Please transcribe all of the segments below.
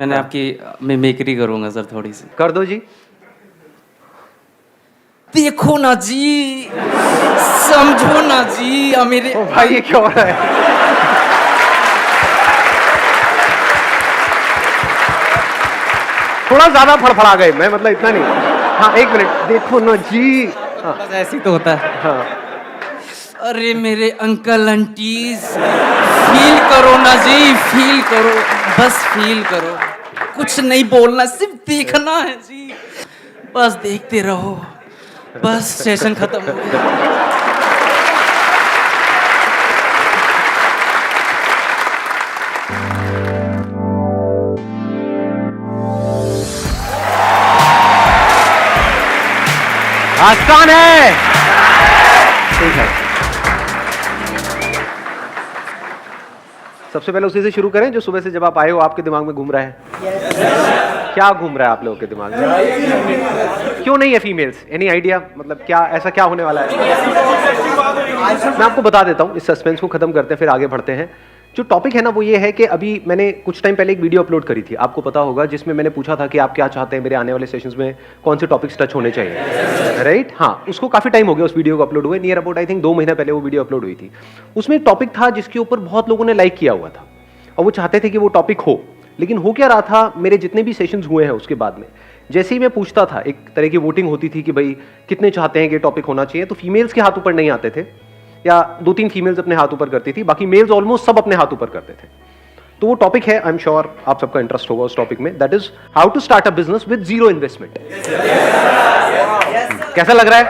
मैंने आपकी मिमिक्री करूंगा सर थोड़ी सी। कर दो जी। देखो ना जी, समझो ना जी, मेरे ओ भाई ये क्या हो रहा है? थोड़ा ज्यादा फड़फड़ा गए, मैं मतलब इतना नहीं। हाँ एक मिनट, देखो ना जी। हाँ बस ऐसे ही तो होता है। हाँ। अरे मेरे अंकल आंटीज, फील करो ना जी, फील करो, बस फील करो, कुछ नहीं बोलना, सिर्फ देखना है जी, बस देखते रहो, बस सेशन खत्म हो गया। आसान है। ठीक है, सबसे पहले उसी से शुरू करें जो सुबह से जब आप आए हो आपके दिमाग में घूम रहा है। क्या घूम रहा है आप लोगों के दिमाग में? क्यों नहीं है फीमेल्स? Any idea? मतलब क्या ऐसा क्या होने वाला है? मैं आपको बता देता हूं, इस सस्पेंस को खत्म करते हैं फिर आगे बढ़ते हैं। जो टॉपिक है ना वो ये है कि अभी मैंने कुछ टाइम पहले एक वीडियो अपलोड करी थी, आपको पता होगा, जिसमें मैंने पूछा था कि आप क्या चाहते हैं मेरे आने वाले सेशंस में कौन से टॉपिक्स टच होने चाहिए, राइट? हाँ, उसको काफी टाइम हो गया उस वीडियो को अपलोड हुए, नियर अबाउट आई थिंक 2 महीना पहले वो वीडियो अपलोड हुई थी। उसमें एक टॉपिक था जिसके ऊपर बहुत लोगों ने लाइक किया हुआ था और वो चाहते थे कि वो टॉपिक हो, लेकिन हो क्या रहा था, मेरे जितने भी सेशंस हुए हैं उसके बाद में जैसे ही मैं पूछता था, एक तरह की वोटिंग होती थी कि भाई कितने चाहते हैं कि टॉपिक होना चाहिए, तो फीमेल्स के हाथ ऊपर नहीं आते थे, या 2-3 फीमेल्स अपने हाथ ऊपर करती थी, बाकी मेल्स ऑलमोस्ट सब अपने हाथ ऊपर करते थे। तो वो टॉपिक है, आई एम श्योर आप सबका इंटरेस्ट होगा उस टॉपिक में, that is how to start a business with zero investment. कैसा लग रहा है?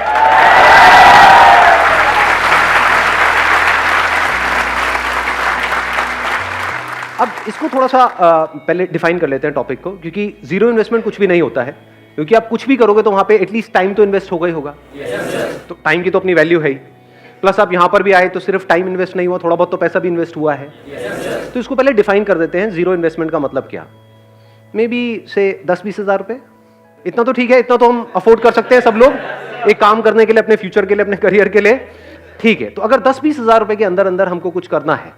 अब इसको थोड़ा सा पहले डिफाइन कर लेते हैं टॉपिक को, क्योंकि जीरो इन्वेस्टमेंट कुछ भी नहीं होता है, क्योंकि आप कुछ भी करोगे तो वहां पे एटलीस्ट टाइम तो इन्वेस्ट होगा ही होगा। तो टाइम की तो अपनी वैल्यू है ही, प्लस आप यहां पर भी आए तो सिर्फ टाइम इन्वेस्ट नहीं हुआ, थोड़ा बहुत तो पैसा भी इन्वेस्ट हुआ है। तो इसको पहले डिफाइन कर देते हैं, जीरो इन्वेस्टमेंट का मतलब क्या। मे बी से 10-20 हज़ार रुपए, इतना तो ठीक है, इतना तो हम अफोर्ड कर सकते हैं सब लोग, एक काम करने के लिए, अपने फ्यूचर के लिए, अपने करियर के लिए, ठीक है। तो अगर 10-20 हज़ार रुपए के अंदर अंदर हमको कुछ करना है,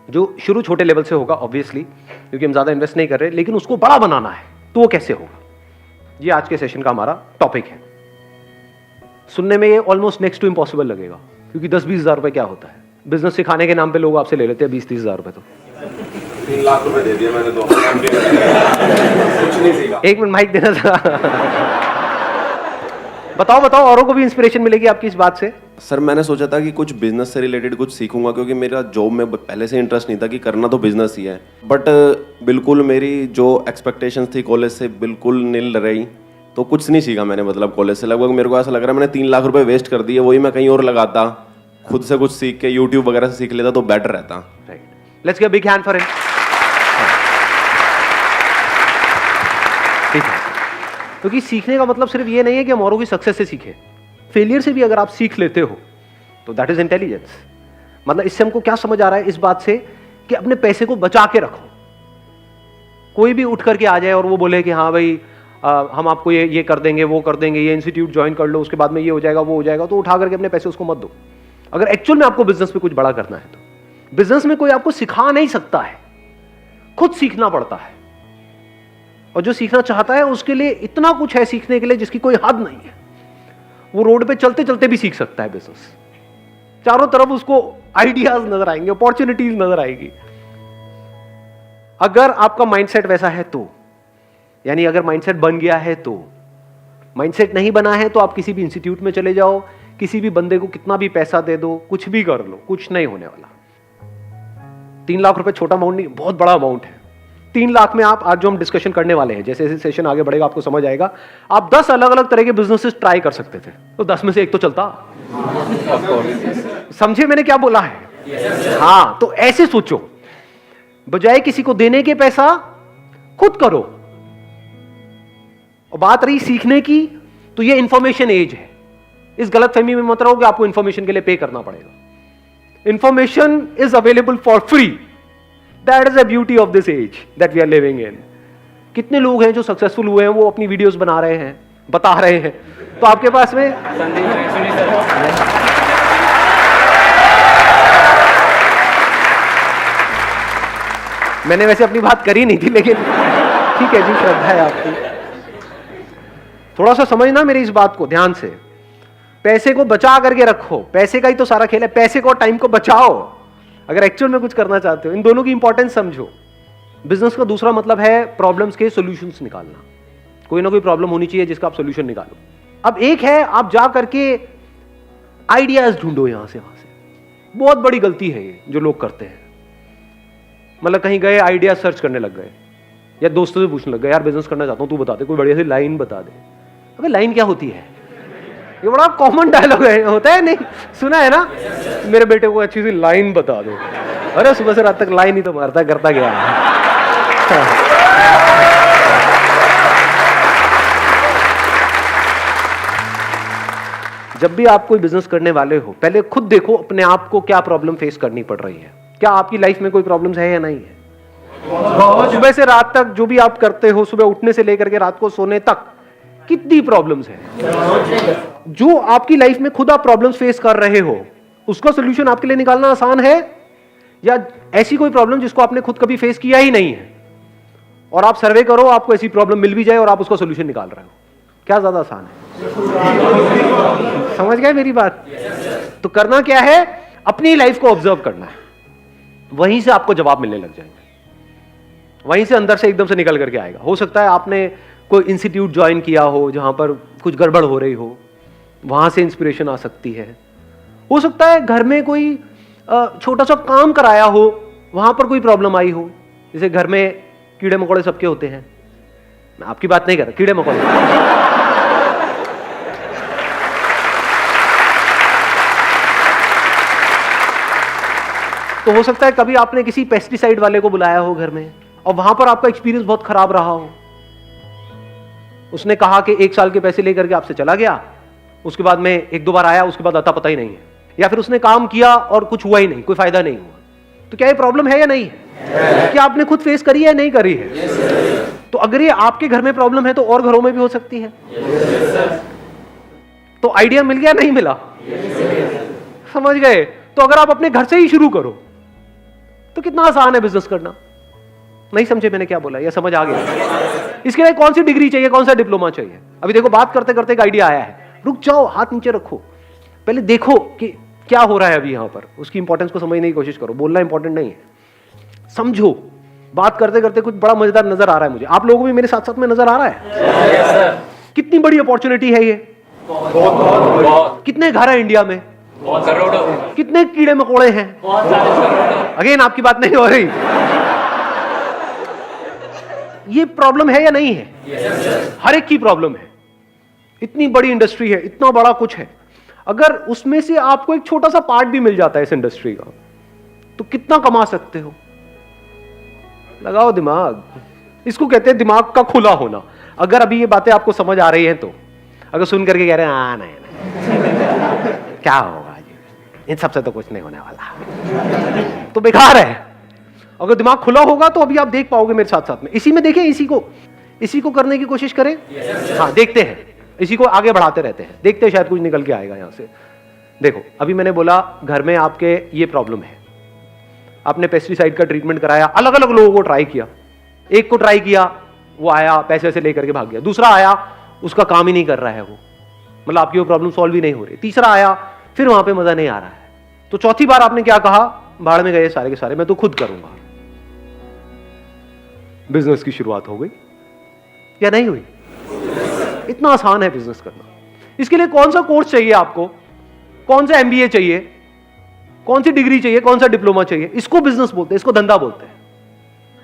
जो शुरू छोटे लेवल से होगा ऑब्वियसली, क्योंकि हम ज्यादा इन्वेस्ट नहीं कर रहे, लेकिन उसको बड़ा बनाना है, तो वो कैसे होगा, ये आज के सेशन का हमारा टॉपिक है। सुनने में ये ऑलमोस्ट नेक्स्ट टू इम्पॉसिबल लगेगा, क्योंकि 10-20 हज़ार रुपए क्या होता है, बिजनेस सिखाने के नाम पे लोग आपसे ले लेते हैं 20-30 हज़ार रुपए। तो 3 लाख रुपए दे दिए मैंने तो कुछ नहीं सीखा। एक मिनट माइक देना था। बताओ बताओ, औरों को भी इंस्पिरेशन मिलेगी आपकी इस बात से। सर मैंने सोचा था कि कुछ बिजनेस से रिलेटेड कुछ सीखूंगा, क्योंकि मेरा जॉब में पहले से इंटरेस्ट नहीं था कि करना तो बिजनेस ही है, बट बिल्कुल मेरी जो एक्सपेक्टेशंस थी कॉलेज से बिल्कुल नील रही, तो कुछ नहीं सीखा मैंने। मतलब कॉलेज से लगभग मेरे को ऐसा लग रहा है मैंने 3 लाख रुपए वेस्ट कर दिए, वही मैं कहीं और लगाता, खुद से कुछ सीख के यूट्यूब वगैरह से सीख लेता तो बेटर रहता। Right, let's give a big hand for him. ठीक है, क्योंकि सीखने का मतलब सिर्फ ये नहीं है कि हम औरों की सक्सेस से सीखें, फेलियर से भी अगर आप सीख लेते हो तो दैट इज इंटेलिजेंस। मतलब इससे हमको क्या समझ आ रहा है, इस बात से कि अपने पैसे को बचा के रखो। कोई भी उठ करके आ जाए और वो बोले कि हाँ भाई हम आपको ये कर देंगे, वो कर देंगे, ये इंस्टीट्यूट ज्वाइन कर लो, उसके बाद में ये हो जाएगा, वो हो जाएगा, तो उठा करके अपने पैसे उसको मत दो। अगर एक्चुअल में आपको बिजनेस में कुछ बड़ा करना है तो बिजनेस में कोई आपको सिखा नहीं सकता है, खुद सीखना पड़ता है। और जो सीखना चाहता है उसके लिए इतना कुछ है सीखने के लिए जिसकी कोई हद नहीं है। वो रोड पे चलते चलते भी सीख सकता है बिजनेस, चारों तरफ उसको आइडियाज नजर आएंगे, अपॉर्चुनिटीज नजर आएगी। अगर आपका माइंडसेट वैसा है तो, यानी अगर माइंडसेट बन गया है तो, माइंडसेट नहीं बना है तो आप किसी भी इंस्टीट्यूट में चले जाओ, किसी भी बंदे को कितना भी पैसा दे दो, कुछ भी कर लो, कुछ नहीं होने वाला। 3 लाख रुपए छोटा अमाउंट नहीं, बहुत बड़ा अमाउंट है। 3 लाख में आप आज जो हम डिस्कशन करने वाले हैं, जैसे जैसे सेशन आगे बढ़ेगा आपको समझ आएगा, आप 10 अलग अलग तरह के बिजनेसेस ट्राई कर सकते थे, तो 10 में से एक तो चलता। समझे मैंने क्या बोला है? हाँ, तो ऐसे सोचो, बजाय किसी को देने के पैसा खुद करो। और बात रही सीखने की, तो ये इंफॉर्मेशन एज है, इस गलतफहमी में मत रहो कि आपको इंफॉर्मेशन के लिए पे करना पड़ेगा। Information is available for free, that is the beauty of this age that we are living in. कितने लोग हैं जो सक्सेसफुल हुए हैं, वो अपनी वीडियोस बना रहे हैं, बता रहे हैं, तो आपके पास में मैंने वैसे अपनी बात करी नहीं थी, लेकिन ठीक है जी, श्रद्धा है आपकी। थोड़ा सा समझना मेरी इस बात को ध्यान से। पैसे को बचा करके रखो, पैसे का ही तो सारा खेल है। पैसे को और टाइम को बचाओ अगर एक्चुअल में कुछ करना चाहते हो। इन दोनों की इंपॉर्टेंस समझो। बिजनेस का दूसरा मतलब है प्रॉब्लम्स के सॉल्यूशंस निकालना। कोई ना कोई प्रॉब्लम होनी चाहिए जिसका आप सॉल्यूशन निकालो। अब एक है आप जा करके आइडियाज ढूंढो यहां से वहां से। बहुत बड़ी गलती है ये जो लोग करते हैं। मतलब कहीं गए, आइडिया सर्च करने लग गए, या दोस्तों से पूछने लग गए, यार बिजनेस करना चाहता हूं, तू बता दे, कोई बढ़िया सी लाइन बता दे। अबे लाइन क्या होती है? ये बड़ा कॉमन डायलॉग है, होता है नहीं? सुना है ना, मेरे बेटे को अच्छी सी लाइन बता दो। अरे सुबह से रात तक लाइन ही तो मारता करता गया है। जब भी आप कोई बिजनेस करने वाले हो, पहले खुद देखो अपने आप को क्या प्रॉब्लम फेस करनी पड़ रही है। क्या आपकी लाइफ में कोई प्रॉब्लम्स है या नहीं है? सुबह से रात तक जो भी आप करते हो, सुबह उठने से लेकर के रात को सोने तक कितनी प्रॉब्लम्स है? जो आपकी लाइफ में खुद आप प्रॉब्लम्स फेस कर रहे हो, उसका सोल्यूशन आपके लिए निकालना आसान है, या ऐसी कोई प्रॉब्लम जिसको आपने खुद कभी फेस किया ही नहीं है और आप सर्वे करो, आपको ऐसी प्रॉब्लम मिल भी जाए और आप उसका सोल्यूशन निकाल रहे हो? क्या ज्यादा आसान है? समझ गए मेरी बात? तो करना क्या है, अपनी लाइफ को ऑब्जर्व करना है, वहीं से आपको जवाब मिलने लग जाएंगे, वहीं से अंदर से एकदम से निकल करके आएगा। हो सकता है आपने कोई इंस्टीट्यूट ज्वाइन किया हो जहां पर कुछ गड़बड़ हो रही हो, वहां से इंस्पिरेशन आ सकती है। हो सकता है घर में कोई छोटा सा काम कराया हो, वहां पर कोई प्रॉब्लम आई हो। जैसे घर में कीड़े मकोड़े सबके होते हैं, मैं आपकी बात नहीं कर रहा, कीड़े मकोड़े। तो हो सकता है कभी आपने किसी पेस्टिसाइड वाले को बुलाया हो घर में और वहां पर आपका एक्सपीरियंस बहुत खराब रहा हो। उसने कहा कि 1 साल के पैसे लेकर के आपसे चला गया, उसके बाद में 1-2 बार आया, उसके बाद आता पता ही नहीं है। या फिर उसने काम किया और कुछ हुआ ही नहीं, कोई फायदा नहीं हुआ। तो क्या ये प्रॉब्लम है या नहीं है? क्या आपने खुद फेस करी है या नहीं करी है? तो अगर ये आपके घर में प्रॉब्लम है तो और घरों में भी हो सकती है। तो आइडिया मिल गया, नहीं मिला? समझ गए? तो अगर आप अपने घर से ही शुरू करो तो कितना आसान है बिजनेस करना। नहीं समझे मैंने क्या बोला, या समझ आ गया? इसके लिए कौन सी डिग्री चाहिए, कौन सा डिप्लोमा चाहिए? अभी देखो बात करते करते एक आइडिया आया है, रुक जाओ, हाथ नीचे रखो, पहले देखो कि क्या हो रहा है अभी यहां पर। उसकी इंपॉर्टेंस को समझने की कोशिश करो। बोलना इंपॉर्टेंट नहीं है, समझो। बात करते करते कुछ बड़ा मजेदार नजर आ रहा है मुझे, आप लोगों को भी मेरे साथ साथ में नजर आ रहा है? कितनी बड़ी अपॉर्चुनिटी है ये। कितने घर है इंडिया में? कितने कीड़े मकोड़े हैं? अगेन आपकी बात नहीं हो रही। ये प्रॉब्लम है या नहीं है? हर एक की प्रॉब्लम है। इतनी बड़ी इंडस्ट्री है, इतना बड़ा कुछ है। अगर उसमें से आपको एक छोटा सा पार्ट भी मिल जाता है इस इंडस्ट्री का, तो कितना कमा सकते हो? लगाओ दिमाग। इसको कहते हैं दिमाग का खुला होना। अगर अभी ये बातें आपको समझ आ रही हैं तो, अगर सुन करके कह रहे हैं नहीं क्या होगा जी, इन सबसे तो कुछ नहीं होने वाला, तो बेकार है। अगर दिमाग खुला होगा तो अभी आप देख पाओगे मेरे साथ साथ में। इसी में देखें, इसी को करने की कोशिश करें। हाँ देखते हैं, इसी को आगे बढ़ाते रहते हैं, देखते हैं शायद कुछ निकल के आएगा यहां से। देखो अभी मैंने बोला घर में आपके ये प्रॉब्लम है, आपने पेस्टिसाइड का ट्रीटमेंट कराया, अलग अलग लोगों को ट्राई किया। एक को ट्राई किया, वो आया पैसे वैसे लेकर के भाग गया। दूसरा आया, उसका काम ही नहीं कर रहा है वो, मतलब आपकी वो प्रॉब्लम सॉल्व ही नहीं हो रही। तीसरा आया, फिर वहां पे मजा नहीं आ रहा है। तो चौथी बार आपने क्या कहा, बाढ़ में गए सारे के सारे, मैं तो खुद करूंगा। बिजनेस की शुरुआत हो गई या नहीं हुई? इतना आसान है बिजनेस करना। इसके लिए कौन सा कोर्स चाहिए आपको, कौन सा एमबीए चाहिए, कौन सी डिग्री चाहिए, कौन सा डिप्लोमा चाहिए? इसको बिजनेस बोलते हैं, इसको धंधा बोलते हैं।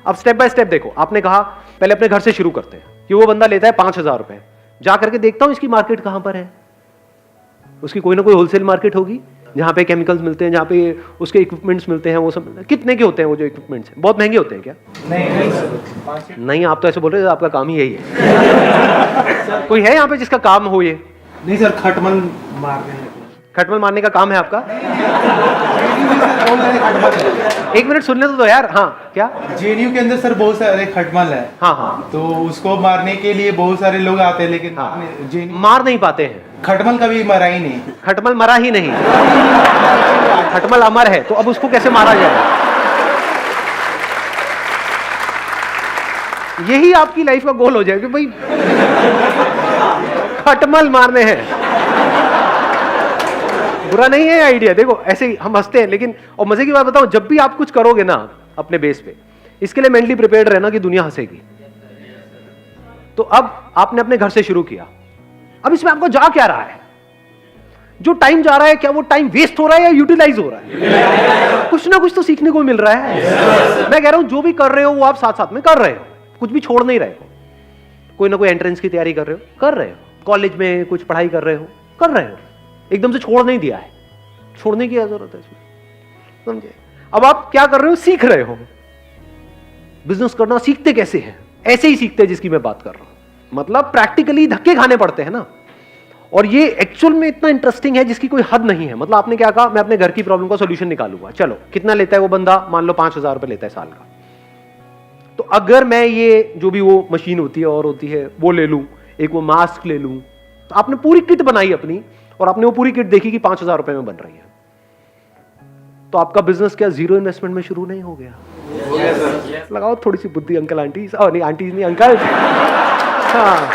अब स्टेप बाय स्टेप देखो, आपने कहा पहले अपने घर से शुरू करते हैं कि वो बंदा लेता है 5,000 रुपए, जा करके देखता हूं इसकी मार्केट कहां पर है। उसकी कोई ना कोई होलसेल मार्केट होगी जहां पे केमिकल्स मिलते हैं, जहां पे उसके इक्विपमेंट्स मिलते हैं। वो सब कितने के होते हैं वो जो इक्विपमेंट्स हैं? बहुत महंगे होते हैं क्या? नहीं, आप तो ऐसे बोल रहे हैं, आपका काम ही यही है। कोई है यहाँ पे जिसका काम हो ये? नहीं सर, खटमल मारने खटमल मारने का काम है आपका? एक मिनट सुनने तो दो यार। हाँ क्या? जेएनयू के अंदर सर बहुत सारे खटमल है। हाँ हाँ, तो उसको मारने के लिए बहुत सारे लोग आते हैं, लेकिन हाँ, जेएनयू मार नहीं पाते हैं। खटमल कभी मरा ही नहीं। खटमल मरा ही नहीं, खटमल अमर है, तो अब उसको कैसे मारा जाए? यही आपकी लाइफ का गोल हो जाए कि भाई खटमल मारने हैं। बुरा नहीं है आइडिया, देखो ऐसे ही हम हंसते हैं, लेकिन और मजे की बात बताऊं, जब भी आप कुछ करोगे ना अपने बेस पे, इसके लिए मेंटली प्रिपेयर्ड रहना कि दुनिया हंसेगी। तो अब आपने अपने घर से शुरू किया, अब इसमें आपको जा क्या रहा है? जो टाइम जा रहा है, क्या वो टाइम वेस्ट हो रहा है या यूटिलाइज हो रहा है? कुछ ना कुछ तो सीखने को मिल रहा है। मैं कह रहा हूं जो भी कर रहे हो वो आप साथ साथ में कर रहे हो, कुछ भी छोड़ नहीं रहे हो। कोई ना कोई एंट्रेंस की तैयारी कर रहे हो, कॉलेज में कुछ पढ़ाई कर रहे हो, एकदम से छोड़ नहीं दिया है, छोड़ने की जरूरत है इसमें, समझे? अब आप क्या कर रहे हो? सीख रहे हो। बिजनेस करना सीखते कैसे हैं? ऐसे ही सीखते हैं जिसकी मैं बात कर रहा हूं, मतलब प्रैक्टिकली धक्के खाने पड़ते हैं ना। और ये एक्चुअल में इतना इंटरेस्टिंग है जिसकी कोई हद नहीं है। मतलब आपने क्या कहा, मैं अपने घर की प्रॉब्लम का सॉल्यूशन निकालूंगा। चलो, कितना लेता है वो बंदा? मान लो 5,000 रुपए लेता है साल का। तो अगर मैं ये जो भी वो मशीन होती है और होती है वो ले लूं, एक वो मास्क ले लूं, तो आपने पूरी किट बनाई अपनी, और आपने वो पूरी किट देखी कि 5,000 रुपए में बन रही है, तो आपका बिजनेस क्या जीरो इन्वेस्टमेंट में शुरू नहीं हो गया? लगाओ थोड़ी सी बुद्धि अंकल आंटी, नहीं आंटी नहीं अंकल। हाँ,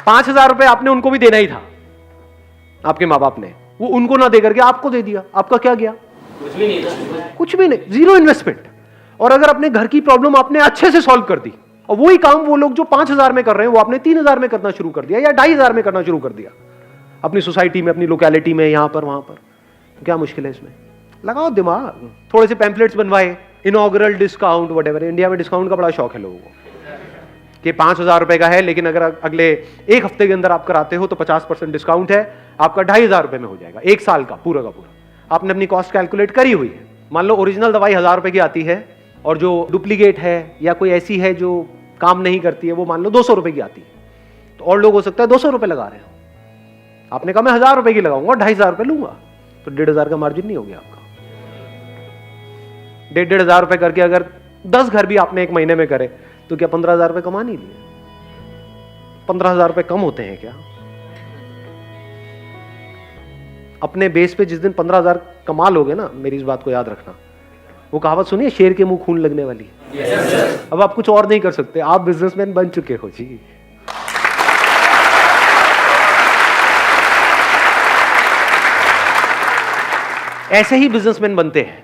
5,000 रुपए आपने उनको भी देना ही था, आपके माँ बाप ने, वो उनको ना दे करके आपको दे दिया, आपका क्या गया? कुछ भी नहीं था, कुछ भी नहीं, जीरो इन्वेस्टमेंट। और अगर अपने घर की प्रॉब्लम आपने अच्छे से सॉल्व कर दी, और वही काम वो लोग जो 5,000 में कर रहे हैं वो आपने 3,000 में करना शुरू कर दिया या 2,500 में करना शुरू कर दिया, अपनी सोसाइटी में, अपनी लोकेलिटी में, यहां पर वहां पर, तो क्या मुश्किल है इसमें? लगाओ दिमाग। थोड़े से पैम्पलेट्स बनवाए, इनॉग्रल डिस्काउंट, व्हाटएवर। इंडिया में डिस्काउंट का बड़ा शौक है लोगों को कि 5,000 रुपए का है, लेकिन अगर अगले एक हफ्ते के अंदर आप कराते हो तो 50% डिस्काउंट है, आपका 2,500 रुपए में हो जाएगा, एक साल का पूरा। आपने अपनी कॉस्ट कैलकुलेट करी हुई है। मान लो ओरिजिनल दवाई 1,000 रुपए की आती है, और जो डुप्लीकेट है या कोई ऐसी है जो काम नहीं करती है वो मान लो 200 रुपए की आती है, तो और लोग हो सकता है 200 रुपए लगा रहे हो। आपने कहा मैं 1,000 रुपए की लगाऊंगा, 2,500 रुपए लूंगा, तो 1,500 का मार्जिन नहीं हो गया आपका। 1,500 रुपए करके अगर 10 घर भी आपने एक महीने में करे तो क्या 15,000 रुपए कमा नहीं लिए? 15,000 रुपए कम होते हैं क्या? अपने बेस पे जिस दिन 15,000 कमा लोगे ना, मेरी इस बात को याद रखना, वो कहावत सुनिए, शेर के मुंह खून लगने वाली। अब आप कुछ और नहीं कर सकते, आप बिजनेसमैन बन चुके हो जी। ऐसे ही बिजनेसमैन बनते हैं।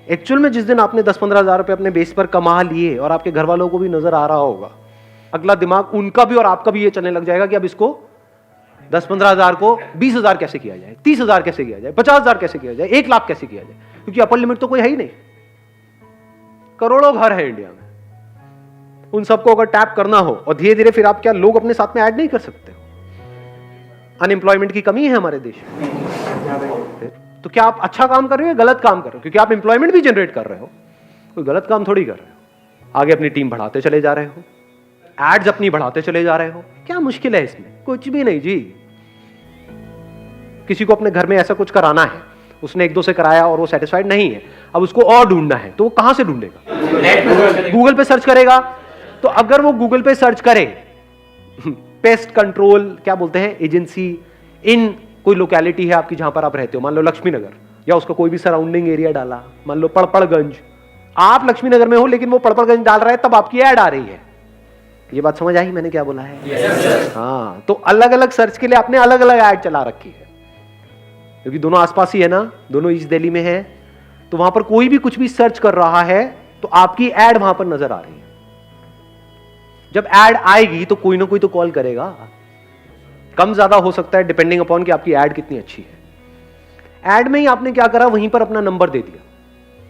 एक्चुअल में जिस दिन आपने 10-15,000 रुपए अपने बेस पर कमा लिए और आपके घर वालों को भी नजर आ रहा होगा, अगला दिमाग उनका भी और आपका भी ये चलने लग जाएगा कि अब इसको 10-15,000 को 20,000 कैसे किया जाए, 30,000 कैसे किया जाए, 50,000 कैसे किया जाए, 1 लाख कैसे किया जाए, क्योंकि अपर लिमिट तो कोई है ही नहीं। करोड़ों घर है इंडिया में, उन सबको अगर टैप करना हो, और धीरे धीरे फिर आप क्या लोग अपने साथ में ऐड नहीं कर सकते हो? अनएम्प्लॉयमेंट की कमी है हमारे देश में, तो क्या आप अच्छा काम कर रहे हो या गलत काम कर रहे हो? क्योंकि आप एम्प्लॉयमेंट भी जनरेट कर रहे हो, कोई गलत काम थोड़ी कर रहे हो। आगे अपनी टीम बढ़ाते चले जा रहे हो, एड्स अपनी बढ़ाते चले जा रहे हो, क्या मुश्किल है इसमें? कुछ भी नहीं जी। किसी को अपने घर में ऐसा कुछ कराना है, उसने 1-2 से कराया और वो सेटिस्फाइड नहीं है, अब उसको और ढूंढना है, तो वो कहां से ढूंढेगा? गूगल पे सर्च करेगा। तो अगर वो गूगल पे सर्च करे पेस्ट कंट्रोल क्या बोलते हैं एजेंसी इन कोई लोकेलिटी है आपकी जहां पर आप रहते हो, मान लो लक्ष्मी नगर, या उसका कोई भी सराउंडिंग एरिया डाला, मान लो पड़पड़गंज, आप लक्ष्मी नगर में हो लेकिन वो पड़पड़गंज डाल रहा है, तब आपकी ऐड आ रही है। ये बात समझ आई मैंने क्या बोला है? हाँ, तो अलग अलग सर्च के लिए आपने अलग अलग ऐड चला रखी है, क्योंकि दोनों आसपास ही है ना, दोनों ईस्ट दिल्ली में है, तो वहां पर कोई भी कुछ भी सर्च कर रहा है तो आपकी ऐड वहां पर नजर आ रही है। जब ऐड आएगी तो कोई ना कोई तो कॉल करेगा, कम ज्यादा हो सकता है डिपेंडिंग अपॉन कि आपकी ऐड कितनी अच्छी है। ऐड में ही आपने क्या करा, वहीं पर अपना नंबर दे दिया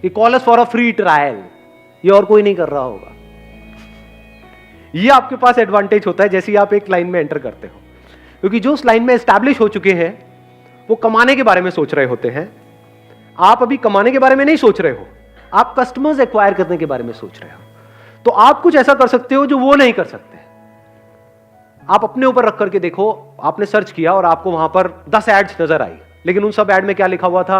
कि call us for a free trial, ये और कोई नहीं कर रहा होगा। ये आपके पास एडवांटेज होता है जैसे ही आप एक लाइन में एंटर करते हो, क्योंकि जो उस लाइन में एस्टैब्लिश हो चुके हैं वो कमाने के बारे में सोच रहे होते हैं। आप अभी कमाने के बारे में नहीं सोच रहे हो, आप कस्टमर्स एक्वायर करने के बारे में सोच रहे हो। तो आप कुछ ऐसा कर सकते हो जो वो नहीं कर सकते। आप अपने ऊपर रख करके देखो, आपने सर्च किया और आपको वहां पर 10 एड्स नजर आई, लेकिन उन सब एड में क्या लिखा हुआ था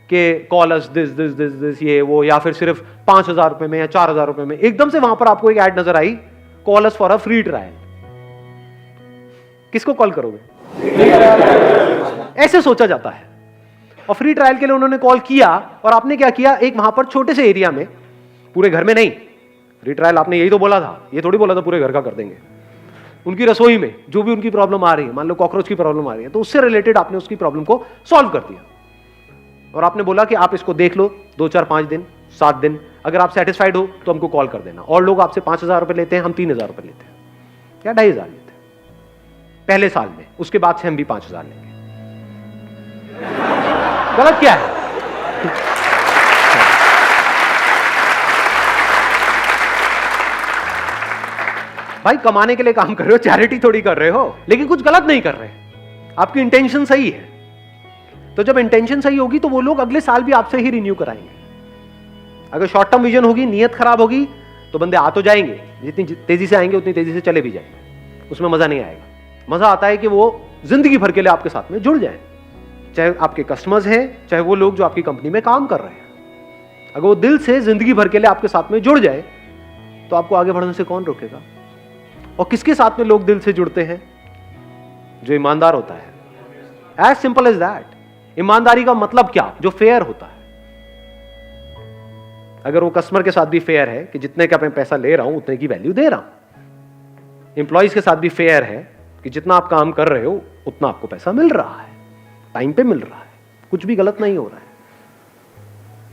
कि call us this this this this ये वो, या फिर सिर्फ 5,000 रुपए में या 4,000 रुपए में। एकदम से वहां पर आपको एक एड नजर आई, call us for a free trial. किसको कॉल करोगे? ऐसे सोचा जाता है। और फ्री ट्रायल के लिए उन्होंने कॉल किया और आपने क्या किया, एक वहां पर छोटे से एरिया में, पूरे घर में नहीं, फ्री ट्रायल आपने यही तो बोला था, ये थोड़ी बोला था पूरे घर का कर देंगे। उनकी रसोई में जो भी उनकी प्रॉब्लम आ रही है, मान लो कॉकरोच की प्रॉब्लम आ रही है, तो उससे रिलेटेड आपने उसकी प्रॉब्लम को सॉल्व कर दिया और आपने बोला कि आप इसको देख लो 2 4 5 दिन 7 दिन, अगर आप सेटिस्फाइड हो तो हमको कॉल कर देना। और लोग आपसे 5,000 रुपए लेते हैं, हम 3,000 रुपए लेते हैं या 2,500 लेते हैं पहले साल में, उसके बाद से हम भी 5,000 लेंगे। गलत क्या है? भाई कमाने के लिए काम कर रहे हो, चैरिटी थोड़ी कर रहे हो, लेकिन कुछ गलत नहीं कर रहे, आपकी इंटेंशन सही है। तो जब इंटेंशन सही होगी तो वो लोग अगले साल भी आपसे ही रिन्यू कराएंगे। अगर शॉर्ट टर्म विजन होगी, नियत खराब होगी, तो बंदे आ तो जाएंगे, जितनी तेजी से आएंगे उतनी तेजी से चले भी जाएंगे, उसमें मजा नहीं आएगा। मजा आता है कि वो जिंदगी भर के लिए आपके साथ में जुड़ जाए, चाहे आपके कस्टमर्स हैं, चाहे वो लोग जो आपकी कंपनी में काम कर रहे हैं। अगर वो दिल से जिंदगी भर के लिए आपके साथ में जुड़ जाए तो आपको आगे बढ़ने से कौन रोकेगा? और किसके साथ में लोग दिल से जुड़ते हैं? जो ईमानदार होता है। As simple as that. ईमानदारी का मतलब क्या? जो फेयर होता है। अगर वो कस्टमर के साथ भी फेयर है कि जितने का मैं पैसा ले रहा हूं उतने की वैल्यू दे रहा हूं, एम्प्लॉइज के साथ भी फेयर है कि जितना आप काम कर रहे हो उतना आपको पैसा मिल रहा है, टाइम पे मिल रहा है, कुछ भी गलत नहीं हो रहा है,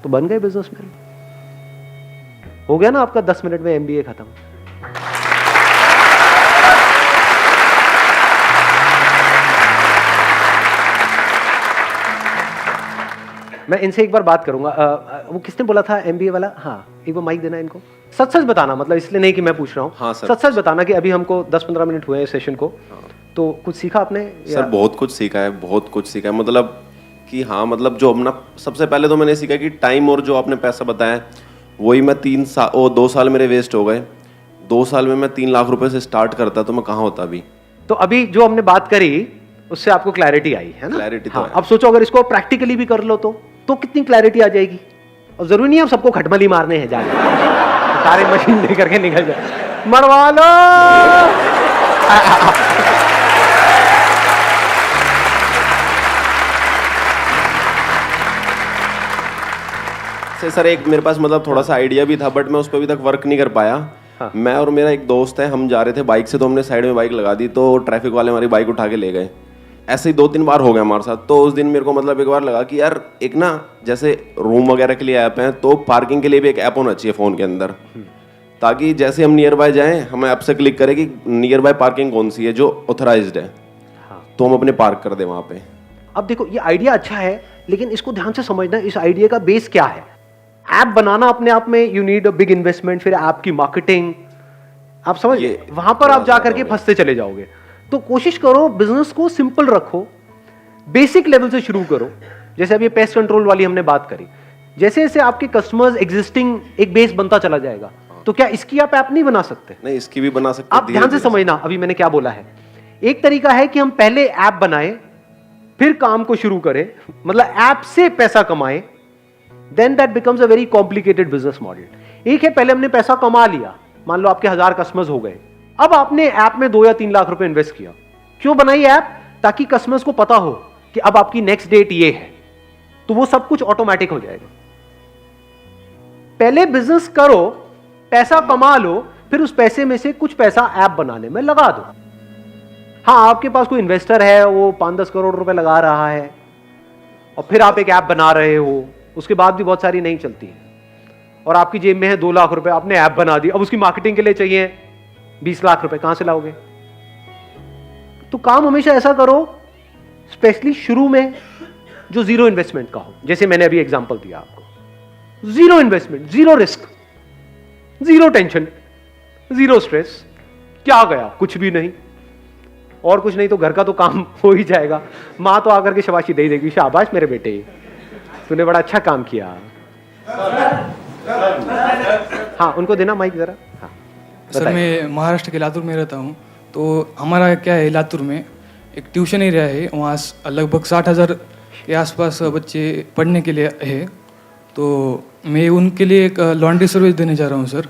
तो बन गए बिजनेसमैन। हो गया ना आपका 10 मिनट में एमबीए खत्म। मैं इनसे एक बार बात करूंगा। वो किसने बोला था एमबीए वाला? हाँ, एक बार माइक देना इनको। सच सच बताना, मतलब इसलिए नहीं कि मैं पूछ रहा हूँ। हाँ सर, सच सच बताना कि अभी हमको 10-15 मिनट हुए हैं सेशन को। हाँ। तो कुछ सीखा आपने? सर बहुत कुछ सीखा है, बहुत कुछ सीखा है। मतलब कि हाँ, मतलब जो अपना सबसे पहले तो मैंने सीखा कि टाइम और जो आपने पैसा बताया वही मैं 2 साल मेरे वेस्ट हो गए। 2 साल में मैं 3 लाख रुपए से स्टार्ट करता तो मैं कहाँ होता अभी। तो अभी जो हमने बात करी उससे आपको क्लैरिटी आई है ना? क्लैरिटी तो हाँ, है। अब सोचो अगर इसको प्रैक्टिकली भी कर लो तो कितनी क्लैरिटी आ जाएगी। और जरूरी नहीं है सबको खटमली मारने हैं जाके, सारे मशीन दे करके निकल जाए, मरवा लो। सर एक मेरे पास मतलब थोड़ा सा आइडिया भी था, बट मैं उस पर अभी तक वर्क नहीं कर पाया। हाँ। मैं और मेरा एक दोस्त है, हम जा रहे थे बाइक से, तो हमने साइड में बाइक लगा दी, तो ट्रैफिक वाले हमारी बाइक उठा के ले गए। ऐसे ही 2-3 बार हो गया हमारे साथ। तो उस दिन मेरे को मतलब एक बार लगा कि यार एक ना, जैसे रूम वगैरह के लिए ऐप है, तो पार्किंग के लिए भी एक ऐप होना चाहिए फ़ोन के अंदर, ताकि जैसे हम नियर बाय जाएं हम ऐप से क्लिक करें कि नियर बाय पार्किंग कौन सी है जो ऑथराइज्ड है, तो हम अपने पार्क कर दें वहाँ पे। अब देखो ये आइडिया अच्छा है, लेकिन इसको ध्यान से समझना, इस आइडिया का बेस क्या है। ऐप बनाना अपने आप में you need a big investment, फिर ऐप की मार्केटिंग, आप समझ, वहां पर आप जाकर के फंसते चले जाओगे। तो कोशिश करो बिजनेस को सिंपल रखो, बेसिक लेवल से शुरू करो। जैसे अभी पेस्ट कंट्रोल वाली हमने बात करी, जैसे जैसे आपके कस्टमर्स एग्जिस्टिंग एक बेस बनता चला जाएगा, तो क्या इसकी आप ऐप नहीं बना सकते? नहीं, इसकी भी बना सकते। आप ध्यान से समझना अभी मैंने क्या बोला है। एक तरीका है कि हम पहले ऐप बनाएं, फिर काम को शुरू करें, मतलब ऐप से पैसा कमाएं, then that becomes a very complicated business model. एक है पहले हमने पैसा कमा लिया, मान लो आपके 1000 कस्टमर्स हो गए, अब आपने ऐप में 2 या 3 लाख रुपए इन्वेस्ट किया। क्यों बनाई ऐप? ताकि कस्टमर्स को पता हो कि अब आपकी नेक्स्ट डेट ये है, तो वो सब कुछ ऑटोमेटिक हो जाएगा। पहले बिजनेस करो, पैसा कमा लो, फिर उस पैसे में से कुछ पैसा ऐप बनाने में लगा दो। हाँ, आपके पास कोई इन्वेस्टर है, वो 5-10 करोड़ रुपए लगा रहा है, और फिर आप एक ऐप बना रहे हो, उसके बाद भी बहुत सारी नहीं चलती है, और आपकी जेब में है 2 लाख रुपए, आपने ऐप बना दी, अब उसकी मार्केटिंग के लिए चाहिए 20 लाख रुपए, कहां से लाओगे? तो काम हमेशा ऐसा करो, स्पेशली शुरू में, जो जीरो इन्वेस्टमेंट का हो। जैसे मैंने अभी एग्जांपल दिया आपको, zero investment, zero risk, zero tension, zero stress. क्या गया? कुछ भी नहीं, और कुछ नहीं तो घर का तो काम हो ही जाएगा। मां तो आकर के शाबाशी दे देगी, शाबाश मेरे बेटे, तूने बड़ा अच्छा काम किया। हाँ, उनको देना माइक जरा। हाँ, सर मैं महाराष्ट्र के लातूर में रहता हूँ। तो हमारा क्या है, लातूर में एक ट्यूशन एरिया है, वहाँ लगभग 60,000 के आसपास बच्चे पढ़ने के लिए है। तो मैं उनके लिए एक लॉन्ड्री सर्विस देने जा रहा हूँ सर।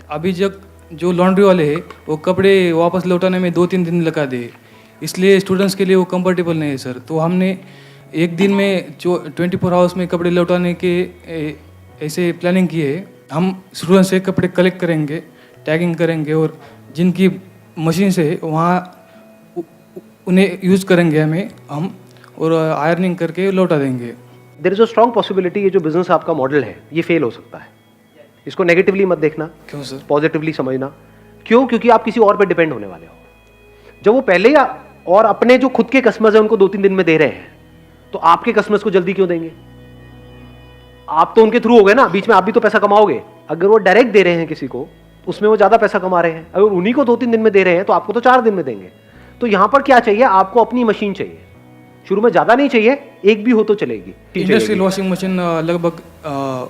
अभी जो लॉन्ड्री वाले हैं वो कपड़े वापस लौटाने में 2-3 दिन लगा दे, इसलिए स्टूडेंट्स के लिए वो कंफर्टेबल नहीं है सर। तो हमने एक दिन में जो 24 आवर्स में कपड़े लौटाने के ऐसे प्लानिंग की है। हम स्टूडेंट से कपड़े कलेक्ट करेंगे, टैगिंग करेंगे और जिनकी मशीन से वहाँ उन्हें यूज़ करेंगे हम और आयरनिंग करके लौटा देंगे। There is a strong possibility ये जो बिजनेस आपका मॉडल है ये फेल हो सकता है। इसको नेगेटिवली मत देखना, क्यों सर? पॉजिटिवली समझना। क्यों? क्योंकि आप किसी और पे डिपेंड होने वाले हो। जब वो पहले और अपने जो खुद के कस्टमर्स हैं उनको 2-3 दिन में दे रहे हैं, तो आपके कस्टमर्स को जल्दी क्यों देंगे? आप तो उनके थ्रू हो गए ना, बीच में आप भी तो पैसा कमाओगे। अगर वो डायरेक्ट दे रहे हैं किसी को, उसमें वो ज्यादा पैसा कमा रहे हैं। अगर उन्हीं को 2-3 दिन में दे रहे हैं तो आपको तो 4 दिन में देंगे। तो यहां पर क्या चाहिए? आपको अपनी मशीन चाहिए। शुरू में ज्यादा नहीं चाहिए, एक भी हो तो चलेगी। इंडस्ट्रियल वॉशिंग मशीन लगभग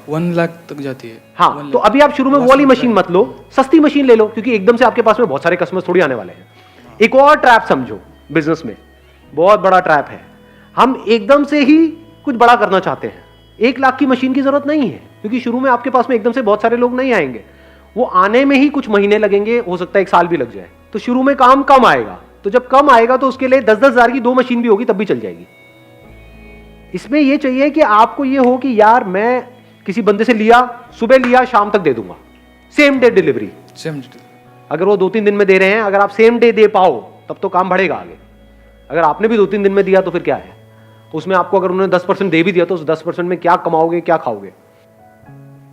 1 लाख तक जाती है। हाँ, तो अभी आप शुरू में वो वाली मशीन मत लो, सस्ती मशीन ले लो, क्योंकि एकदम से आपके पास में बहुत सारे कस्टमर्स थोड़ी आने वाले हैं। एक और ट्रैप समझो बिजनेस में, बहुत बड़ा ट्रैप है। हम एकदम से ही कुछ बड़ा करना चाहते हैं। 1 लाख की मशीन की जरूरत नहीं है, क्योंकि शुरू में आपके पास में एकदम से बहुत सारे लोग नहीं आएंगे। वो आने में ही कुछ महीने लगेंगे, हो सकता है 1 साल भी लग जाए। तो शुरू में काम कम आएगा, तो जब कम आएगा तो उसके लिए 10-10 हजार की 2 मशीन भी होगी तब भी चल जाएगी। इसमें यह चाहिए कि आपको ये हो कि यार मैं किसी बंदे से लिया, सुबह लिया, शाम तक दे दूंगा, सेम डे डिलीवरी। अगर वो 2-3 दिन में दे रहे हैं, अगर आप सेम डे दे पाओ तब तो काम बढ़ेगा आगे। अगर आपने भी 2-3 दिन में दिया तो फिर क्या है? उसमें आपको अगर उन्होंने 10% दे भी दिया तो उस 10% में क्या कमाओगे, क्या खाओगे?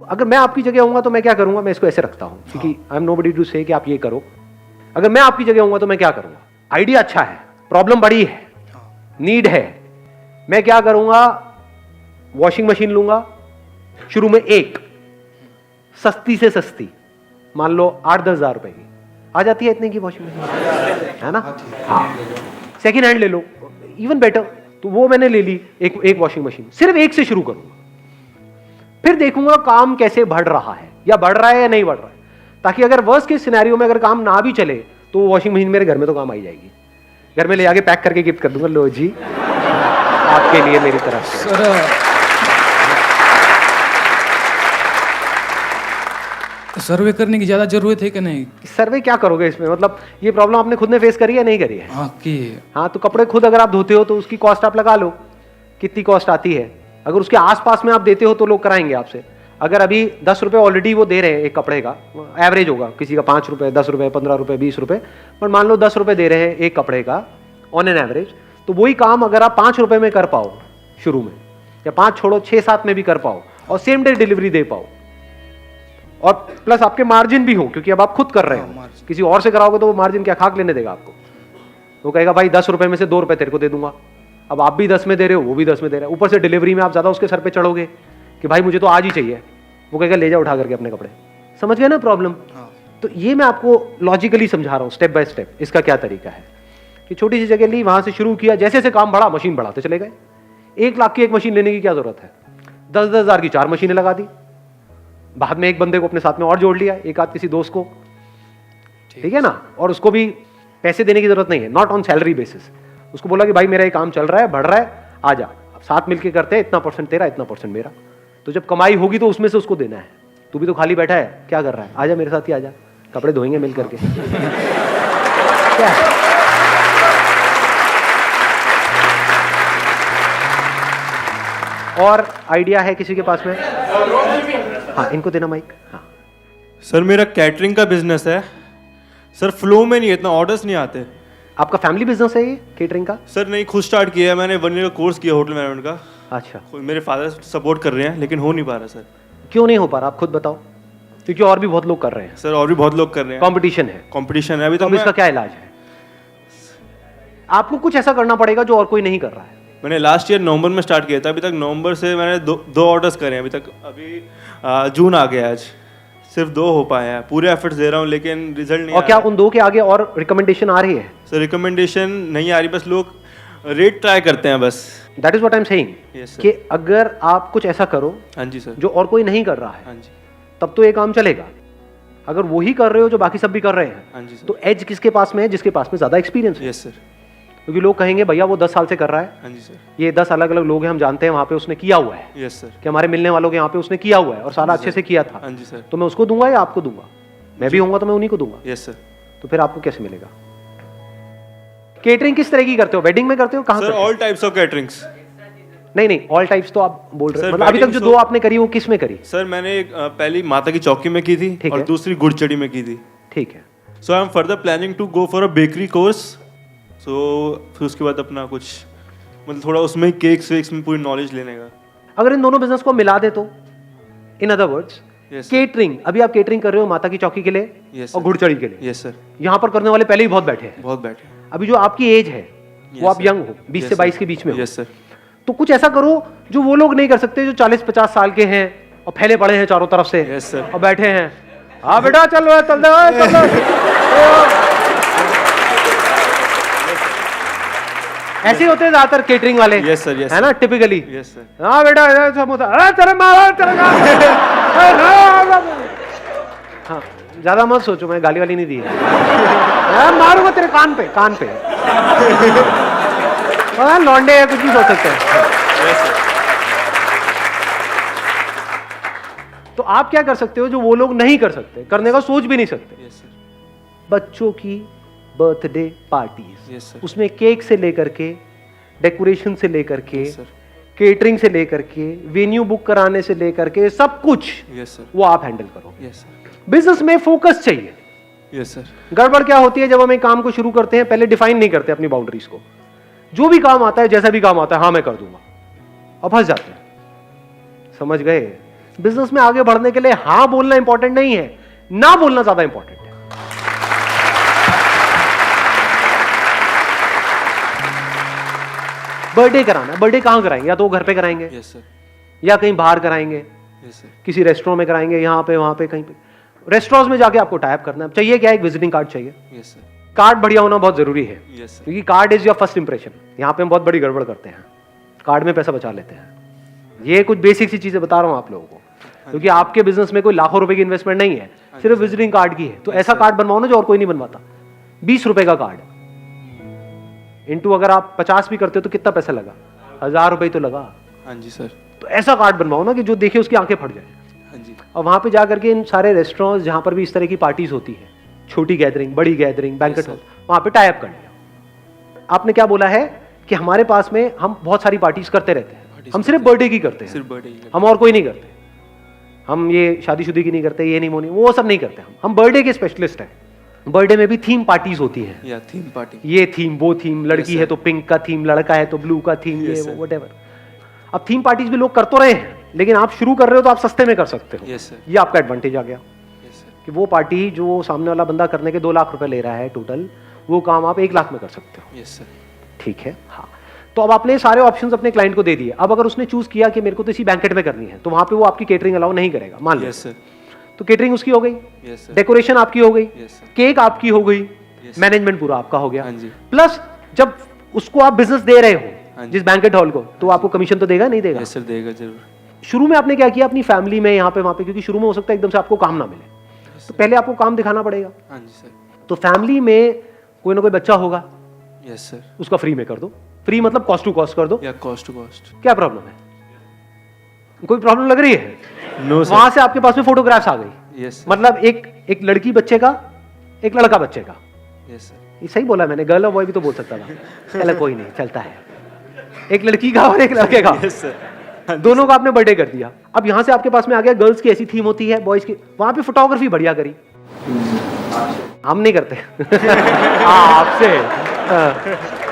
अगर मैं आपकी जगह होऊंगा तो मैं क्या करूंगा? मैं इसको ऐसे रखता हूं, क्योंकि आई एम नोबडी टू से कि आप ये करो। अगर मैं आपकी जगह होऊंगा तो मैं क्या करूंगा? आइडिया अच्छा है, प्रॉब्लम बड़ी है, नीड है। मैं क्या करूंगा? वॉशिंग मशीन लूंगा, शुरू में एक सस्ती से सस्ती, मान लो 8-10 हजार रुपए की आ जाती है, इतने की वॉशिंग मशीन है ना। हाँ, सेकेंड हैंड ले लो, इवन बेटर। तो वो मैंने ले ली, एक वॉशिंग मशीन। सिर्फ एक से शुरू करूंगा, फिर देखूंगा काम कैसे बढ़ रहा है, या बढ़ रहा है या नहीं बढ़ रहा है, ताकि अगर वर्स्ट के सिनेरियो में अगर काम ना भी चले तो वो वॉशिंग मशीन मेरे घर में तो काम आई जाएगी। घर में ले आके पैक करके गिफ्ट कर दूंगा, लो जी आपके लिए मेरी तरफ से। सर्वे करने की ज्यादा जरूरत है कि नहीं? सर्वे क्या करोगे इसमें? मतलब ये प्रॉब्लम आपने खुद ने फेस करी है, नहीं करी है? हाँ की है। हाँ, तो कपड़े खुद अगर आप धोते हो तो उसकी कॉस्ट आप लगा लो, कितनी कॉस्ट आती है। अगर उसके आसपास में आप देते हो तो लोग कराएंगे आपसे। अगर अभी 10 रुपए ऑलरेडी वो दे रहे हैं एक कपड़े का, एवरेज होगा, किसी का 5 रुपए, 10 रुपए, 15 रुपए, 20 रुपए, पर मान लो 10 रुपए दे रहे हैं एक कपड़े का ऑन एन एवरेज, तो वही काम अगर आप 5 रुपए में कर पाओ शुरू में, या 5 छोड़ो 6-7 में भी कर पाओ, और सेम डे डिलीवरी दे पाओ, और प्लस आपके मार्जिन भी हो, क्योंकि अब आप खुद कर रहे हो। किसी और से कराओगे तो वो मार्जिन क्या खाक लेने देगा आपको? वो कहेगा भाई 10 रुपए में से 2 रुपए तेरे को दे दूंगा। अब आप भी 10 में दे रहे हो, वो भी 10 में दे रहा है, ऊपर से डिलीवरी में आप ज्यादा उसके सर पे चढ़ोगे कि भाई मुझे तो आज ही चाहिए। वो कहेगा ले जा उठा करके अपने कपड़े। समझ गए ना प्रॉब्लम? तो ये मैं आपको लॉजिकली समझा रहा हूँ, स्टेप बाय स्टेप। इसका क्या तरीका है कि छोटी सी जगह ली, वहां से शुरू किया, जैसे जैसे काम बढ़ा मशीन बढ़ाते चले गए। 1 लाख की एक मशीन लेने की क्या जरूरत है? 10-10 हजार की 4 मशीनें लगा दी। बाद में एक बंदे को अपने साथ में और जोड़ लिया, एक आध किसी दोस्त को, ठीक है ना, और उसको भी पैसे देने की जरूरत नहीं है, नॉट ऑन सैलरी बेसिस। उसको बोला कि भाई मेरा ये काम चल रहा है, बढ़ रहा है, आ जा, साथ मिलके करते हैं, इतना परसेंट तेरा, इतना परसेंट मेरा। तो जब कमाई होगी तो उसमें से उसको देना है। तू भी तो खाली बैठा है, क्या कर रहा है? आजा मेरे साथ ही आजा, कपड़े धोएंगे मिल करके। क्या है? और आइडिया है किसी के पास में? हाँ, इनको देना माइक। हाँ सर, मेरा कैटरिंग का बिजनेस है सर, फ्लो में नहीं है, इतना ऑर्डर्स नहीं आते। आपका फैमिली बिजनेस है ये केटरिंग का? सर नहीं, खुद स्टार्ट किया है मैंने, 1 ईयर का कोर्स किया होटल मैनेजमेंट का। अच्छा, मेरे फादर सपोर्ट कर रहे हैं, लेकिन हो नहीं पा रहा सर। क्यों नहीं हो पा रहा, आप खुद बताओ। क्योंकि और भी बहुत लोग कर रहे हैं सर, और भी बहुत लोग कर रहे हैं, कंपटीशन है। कंपटीशन है अभी तो तो। अब इसका क्या इलाज है? आपको कुछ ऐसा करना पड़ेगा जो और कोई नहीं कर रहा है। मैंने लास्ट ईयर नवंबर में स्टार्ट किया था, अभी तक नवंबर से मैंने दो ऑर्डर्स करे हैं अभी तक। अभी जून आ गया, आज सिर्फ 2 हो पाए हैं। पूरे एफर्ट्स दे रहा हूँ लेकिन रिजल्ट नहीं। और क्या उन 2 के आगे और रिकमेंडेशन आ रही है? सर रिकमेंडेशन नहीं आ रही, बस लोग रेट ट्राई करते हैं बस। That is what I am saying, कि अगर आप कुछ ऐसा करो हाँ जी सर, जो और कोई नहीं कर रहा है, हाँ जी, तब तो ये काम चलेगा। अगर वही कर रहे हो जो बाकी सब भी कर रहे हैं, हाँ जी सर, तो एज किसके पास में है? जिसके पास में ज्यादा एक्सपीरियंस है। यस सर, क्योंकि लोग कहेंगे भैया वो 10 साल से कर रहा है, हाँ जी सर, ये 10 अलग अलग लोग हैं, हम जानते हैं वहां पे उसने किया हुआ है, यस सर, कि हमारे मिलने वालों के यहाँ पे उसने किया हुआ है और सारा अच्छे से किया था। हाँ जी सर, तो मैं उसको दूंगा या आपको दूंगा? मैं भी होऊंगा तो मैं उन्हीं को दूंगा। Yes sir. तो फिर आपको कैसे मिलेगा? केटरिंग किस तरह की करते हो? वेडिंग में करते हो? कहाँ सर करते हो? All types of caterings. नहीं नहीं, ऑल टाइप्स तो आप बोल रहे Sir, हो, मतलब अभी तक जो wedding दो आपने करी वो किस में करी? सर मैंने एक पहली माता की चौकी में की थी ठीक और है। दूसरी गुड़चड़ी में की थी. ठीक है, so I am further planning to go for a bakery course. सो फिर उसके बाद अपना कुछ मतलब थोड़ा उसमें केक्स वेक्स में पूरी नॉलेज लेने का. अगर इन दोनों बिजनेस को मिला दे तो, in other words, Yes, sir. Catering, अभी आप केटरिंग कर रहे हो माता की चौकी के लिए Yes, और sir. घुड़चड़ी के लिए, यस सर, यहाँ पर करने वाले पहले ही बहुत बैठे हैं. बहुत बैठे. अभी जो आपकी एज है वो आप sir. यंग हो, 20 से 22 के बीच में हो, यस सर. तो कुछ ऐसा करो जो वो लोग नहीं कर सकते जो 40-50 साल के हैं और फैले पड़े हैं चारों तरफ से Yes, sir. और बैठे हैं. हाँ बेटा चल रहा है, चल रहा है, चल रहा है. ऐसे ही होते हैं ज्यादातर केटरिंग वाले. Yes, sir, yes, है ना, टिपिकली. Yes sir. हाँ बेटा इधर समोसा, अरे तेरे मारा तेरे हाँ, ज्यादा मत सोचो, मैं गाली वाली नहीं दी है. हाँ, मारूंगा तेरे कान पे, कान पे. हाँ, लौंडे है, कुछ भी सोच सकते हैं. तो आप क्या कर सकते हो जो वो लोग नहीं कर सकते, करने का सोच भी नहीं सकते? Yes sir. बच्चों की बर्थडे पार्टीज, Yes, sir. उसमें केक से लेकर के, डेकोरेशन से लेकर के, Yes, sir. केटरिंग से लेकर के, वेन्यू बुक कराने से लेकर के, सब कुछ यस सर. वो आप हैंडल करोगे. Yes sir. बिजनेस में फोकस चाहिए. Yes sir. गड़बड़ क्या होती है जब हम एक काम को शुरू करते हैं, पहले डिफाइन नहीं करते अपनी बाउंड्रीज को. जो भी काम आता है, जैसा भी काम आता है, हाँ मैं कर दूंगा, और फंस जाते हैं. समझ गए? बिजनेस में आगे बढ़ने के लिए हाँ बोलना इंपॉर्टेंट नहीं है, ना बोलना ज्यादा इंपॉर्टेंट है. बर्थडे कराना, बर्थडे कहाँ कराएंगे? या तो वो घर पे कराएंगे, यस सर. या कहीं बाहर कराएंगे, यस सर. किसी रेस्टोरेंट में कराएंगे, यहाँ पे वहां पे कहीं पे. रेस्टोरेंट्स में जाके आपको टाइप करना है. चाहिए क्या? एक विजिटिंग कार्ड चाहिए. Yes sir. कार्ड बढ़िया होना बहुत जरूरी है, यस सर. क्योंकि card is your first impression. यहाँ पे हम बहुत बड़ी गड़बड़ करते हैं, कार्ड में पैसा बचा लेते हैं. ये कुछ बेसिक सी चीजें बता रहा हूँ आप लोगों को, क्योंकि आपके बिजनेस में कोई लाखों रुपए की इन्वेस्टमेंट नहीं है, सिर्फ विजिटिंग कार्ड की है. तो ऐसा कार्ड बनवाओ ना जो और कोई नहीं बनवाता. 20 रुपए का कार्ड इंटू अगर आप 50 भी करते हो तो कितना पैसा लगा? 1000 रुपए तो लगा. हाँ जी सर. तो ऐसा कार्ड बनवाओ ना कि जो देखे उसकी आंखें फट जाए. हाँ जी. और वहां पे जा करके इन सारे रेस्टोरेंट्स जहां पर भी इस तरह की पार्टीज होती है, छोटी गैदरिंग, बड़ी गैदरिंग, बैंकेट हॉल, वहां पे टाई अप कर लिया. आपने क्या बोला है कि हमारे पास में हम बहुत सारी पार्टीज करते रहते हैं, हम सिर्फ बर्थडे की करते हैं, सिर्फ बर्थडे. हम और कोई नहीं करते. हम ये शादीशुदी की नहीं करते, ये नहीं मोनी, वो सब नहीं करते. हम बर्थडे के स्पेशलिस्ट हैं. बर्थडे में भी थीम पार्टीज होती हैं. या थीम पार्टी. ये थीम, वो थीम, लड़की है तो पिंक का थीम, लड़का है तो ब्लू का थीम, ये Yes, वो sir. व्हाटएवर. अब थीम पार्टीज भी लोग कर तो रहे हैं, लेकिन आप शुरू कर रहे हो तो आप सस्ते में कर सकते हो. Yes sir. ये आपका एडवांटेज आ गया यस सर. कि वो पार्टी जो सामने वाला बंदा करने के 2 लाख रुपए ले रहा है टोटल, वो काम आप 1 लाख में कर सकते हो. Yes sir. ठीक है. हाँ, तो अब आपने सारे ऑप्शंस अपने क्लाइंट को दे दिए. अब अगर उसने चूज किया कि मेरे को तो इसी बैंकेट में करनी है, तो वहां पे वो आपकी केटरिंग अलाउ नहीं करेगा, मान लो. Yes sir. तो केटरिंग उसकी हो गई, यस सर. डेकोरेशन आपकी हो गई, यस सर. केक आपकी हो गई, Yes. मैनेजमेंट पूरा आपका हो गया. हाँ जी. प्लस जब उसको आप बिजनेस दे रहे हाँ हो जी. जिस बैंकेट हॉल को, तो आपको कमीशन तो देगा नहीं देगा? Yes sir. देगा जरूर. शुरू में आपने क्या किया अपनी फैमिली में, यहाँ पे वहां पे, क्योंकि शुरू में हो सकता है एकदम से आपको काम ना मिले, तो पहले आपको काम दिखाना पड़ेगा. हाँ जी सर. तो फैमिली में कोई ना कोई बच्चा होगा, यस सर. उसका फ्री में कर दो. फ्री मतलब कॉस्ट टू कॉस्ट कर दो. या कॉस्ट टू कॉस्ट. क्या प्रॉब्लम है? कोई प्रॉब्लम लग रही है? No sir. वहां से आपके पास में फोटोग्राफ्स आ गई. यस. मतलब एक लड़की बच्चे का, एक लड़का बच्चे का. Yes sir. ये सही बोला मैंने, गर्ल और बॉय भी तो बोल सकता था. चलो कोई नहीं, चलता है. एक लड़की का और एक लड़के का, यस सर. दोनों का आपने बर्थडे कर दिया. अब यहां से आपके पास में आ गया गर्ल्स की ऐसी थीम होती है, बॉयज की, वहां पे फोटोग्राफी बढ़िया करी. हम नहीं करते. आपसे.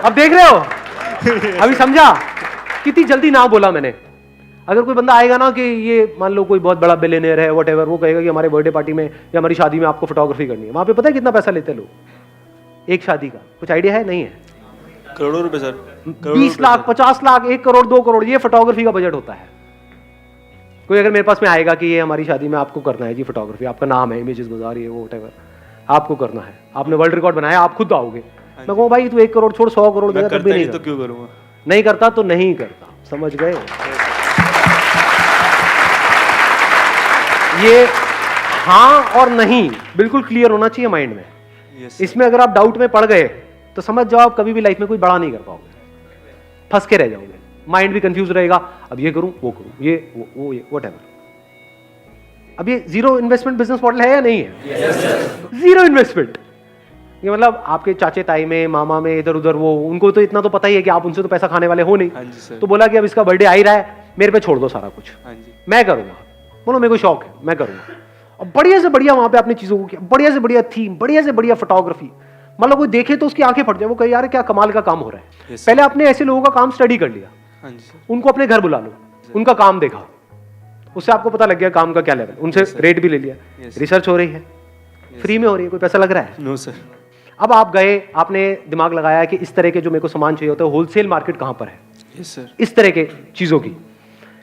अब देख रहे हो, अभी समझा कितनी जल्दी ना बोला मैंने. अगर कोई बंदा आएगा ना कि ये मान लो कोई बहुत बड़ा बिलियनियर है व्हाटएवर, वो कहेगा कि हमारे बर्थडे पार्टी में या हमारी शादी में आपको फोटोग्राफी करनी है, वहां पे पता है कितना पैसा लेते हैं लोग एक शादी का? कुछ आइडिया है? नहीं है. करोड़ों रुपए सर. 20 लाख, 50 लाख, 1 करोड़, 2 करोड़, ये फोटोग्राफी का बजट होता है. कोई अगर मेरे पास में आएगा कि ये हमारी शादी में आपको करना है जी फोटोग्राफी, आपका नाम है इमेजेस बाजार, ये वो व्हाटएवर, आपको करना है, आपने वर्ल्ड रिकॉर्ड बनाया, आप खुद आओगे. मैं कहूँ भाई तू 1 करोड़ छोड़ 100 करोड़ देगा, तब भी नहीं तो करता. क्यों करूँगा? नहीं करता तो नहीं करता. समझ गए? ये हाँ और नहीं बिल्कुल क्लियर होना चाहिए माइंड में. यस. इसमें अगर आप डाउट में पड़ गए तो समझ जाओ आप कभी भी लाइफ में कोई बड़ा नहीं कर पाओगे, फंस के रह जाओगे. माइंड भी कंफ्यूज रहेगा, अब ये करूं वो करूं, ये वो ये व्हाटएवर. अब ये जीरो इन्वेस्टमेंट बिजनेस मॉडल है या नहीं है? Zero investment. ये मतलब आपके चाचे ताई में, मामा में, इधर उधर, वो उनको तो इतना तो पता ही है कि आप उनसे तो पैसा खाने वाले हो नहीं। हाँ जी सर। तो बोला कि अब इसका बर्थडे आ ही रहा है, मेरे पे छोड़ दो सारा कुछ, हाँ जी। मैं करूंगा। बोलो मेरे को शौक है, मैं करूंगा। और बढ़िया से बढ़िया वहां पे आपने चीजों को किया, बढ़िया से बढ़िया थीम, बढ़िया से बढ़िया फोटोग्राफी, मतलब कोई देखे तो उसकी आंखें फट जाए, वो कहे यार क्या कमाल का काम हो रहा है। Yes, पहले आपने ऐसे लोगों का काम स्टडी कर लिया, हाँ जी सर। उनको अपने घर बुला लो, उनका काम देखा, उससे आपको पता लग गया काम का क्या लेवल, उनसे रेट भी ले लिया, रिसर्च हो रही है, फ्री में हो रही है, कोई पैसा लग रहा है? No sir. अब आप गए, आपने दिमाग लगाया कि इस तरह के जो मेरे को सामान चाहिए होता है, होलसेल मार्केट कहाँ पर है, यस सर। इस तरह के चीज़ों की।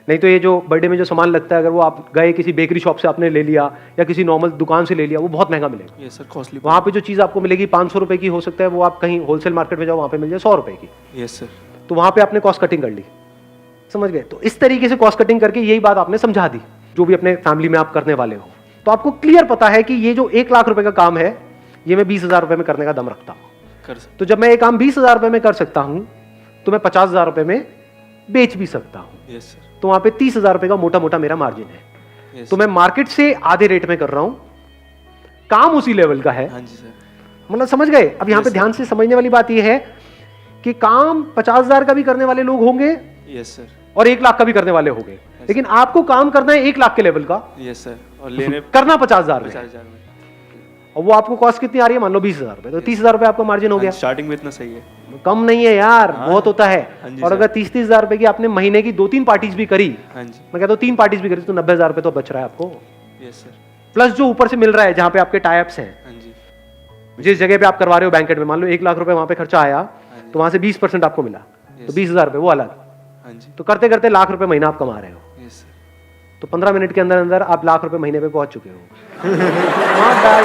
नहीं तो ये जो बर्थडे में जो सामान लगता है, अगर वो आप गए किसी बेकरी शॉप से आपने ले लिया या किसी नॉर्मल दुकान से ले लिया, वो बहुत महंगा मिलेगा। Yes sir, costly. वहाँ पे जो चीज़ आपको मिलेगी 500 रुपए की हो सकता है, वो आप कहीं होलसेल मार्केट में जाओ वहाँ पे मिल जाए 100 रुपए की। Yes sir. तो वहाँ पे आपने कॉस्ट कटिंग कर ली, समझ गए? तो इस तरीके से कॉस्ट कटिंग करके यही बात आपने समझा दी, जो भी अपने फैमिली में आप करने वाले हो। तो आपको क्लियर पता है कि ये जो 1 लाख रुपए का काम है, ये मैं 20,000 रुपए में करने का दम रखता हूँ। तो जब मैं ये काम 20,000 रुपए में कर सकता हूँ, तो मैं 50,000 रुपए में बेच भी सकता हूँ। Yes sir. तो वहां पे 30,000 रुपए का मोटा मोटा मेरा मार्जिन है। Yes, तो मैं मार्केट से आधे रेट में कर रहा हूं, काम उसी लेवल का है। हाँ जी सर। मतलब समझ गए? अब यहाँ पे ध्यान से समझने वाली बात यह है कि काम 50,000 का भी करने वाले लोग होंगे यस सर। और 1 लाख का भी करने वाले होंगे, लेकिन आपको काम करना है 1 लाख के लेवल का, यस सर। और लेने करना 50,000 में, 50,000 में। और वो आपको कॉस्ट कितनी आ रही है? मान लो 20,000 रुपए, तो 30,000 रुपए आपका मार्जिन हो गया। स्टार्टिंग में इतना सही है। कम नहीं है यार, बहुत होता है। हाँ जी और सर। अगर 30,000 रुपए की आपने महीने की 2-3 पार्टीज भी करी, हाँ जी। मैं कहता हूँ 3 पार्टीज भी करी, तो 90,000 रुपए तो बच रहा है आपको, यस सर। प्लस जो ऊपर से मिल रहा है जहां पे आपके टाइप्स हैं। हाँ जी। जिस जगह पे आप करवा रहे हो बैंकेट में, मान लो 1 लाख रुपए वहां पे खर्चा आया, तो वहां से 20% आपको मिला, तो 20,000 रुपए वो अलग। हाँ जी। तो करते करते लाख रुपए महीना आप कमा रहे हो, यस सर। तो 15 मिनट के अंदर अंदर आप लाख रुपए महीने पे पहुंच चुके हो। Not bad.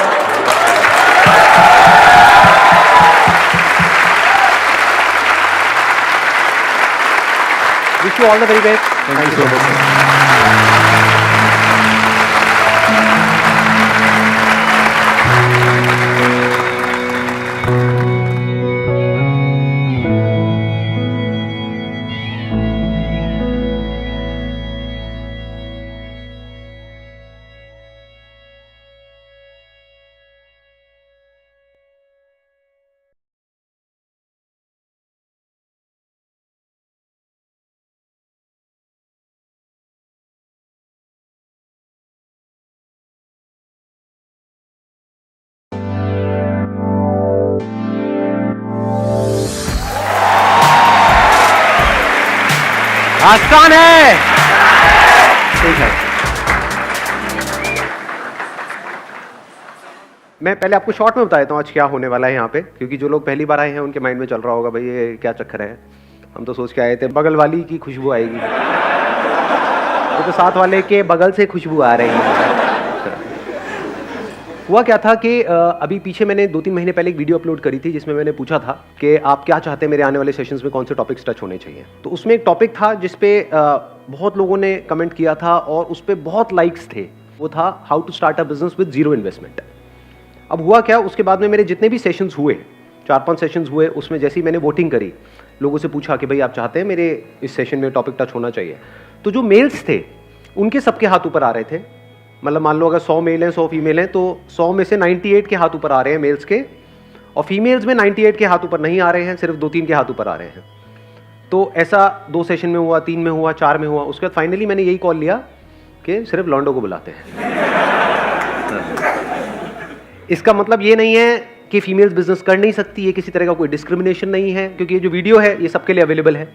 Wish you all the very best. Thank you so much. आसान है, ठीक है। मैं पहले आपको शॉर्ट में बता देता हूँ आज क्या होने वाला है यहाँ पे, क्योंकि जो लोग पहली बार आए हैं उनके माइंड में चल रहा होगा भाई ये क्या चक्कर है, हम तो सोच के आए थे बगल वाली की खुशबू आएगी, ये तो साथ वाले के बगल से खुशबू आ रही है। हुआ क्या था कि अभी पीछे मैंने 2-3 महीने पहले एक वीडियो अपलोड करी थी जिसमें मैंने पूछा था कि आप क्या चाहते हैं मेरे आने वाले सेशंस में कौन से टॉपिक्स टच होने चाहिए। तो उसमें एक टॉपिक था जिसपे बहुत लोगों ने कमेंट किया था और उस पर बहुत लाइक्स थे, वो था how to start a business with zero investment. अब हुआ क्या, उसके बाद में मेरे जितने भी सेशंस हुए, 4-5 सेशंस हुए, उसमें जैसे ही मैंने वोटिंग करी, लोगों से पूछा कि भाई आप चाहते हैं मेरे इस सेशन में टॉपिक टच होना चाहिए, तो जो मेल्स थे उनके सबके हाथ ऊपर आ रहे थे। मतलब मान लो अगर 100 मेल हैं 100 फीमेल हैं, तो 100 में से 98 के हाथ ऊपर आ रहे हैं मेल्स के, और फीमेल्स में 98 के हाथ ऊपर नहीं आ रहे हैं, सिर्फ 2-3 के हाथ ऊपर आ रहे हैं। तो ऐसा 2 सेशन में हुआ, 3 में हुआ, 4 में हुआ। उसके बाद फाइनली मैंने यही कॉल लिया कि सिर्फ लॉन्डो को बुलाते हैं। इसका मतलब ये नहीं है कि फीमेल्स बिजनेस कर नहीं सकती, ये किसी तरह का कोई डिस्क्रिमिनेशन नहीं है, क्योंकि ये जो वीडियो है ये सबके लिए अवेलेबल है,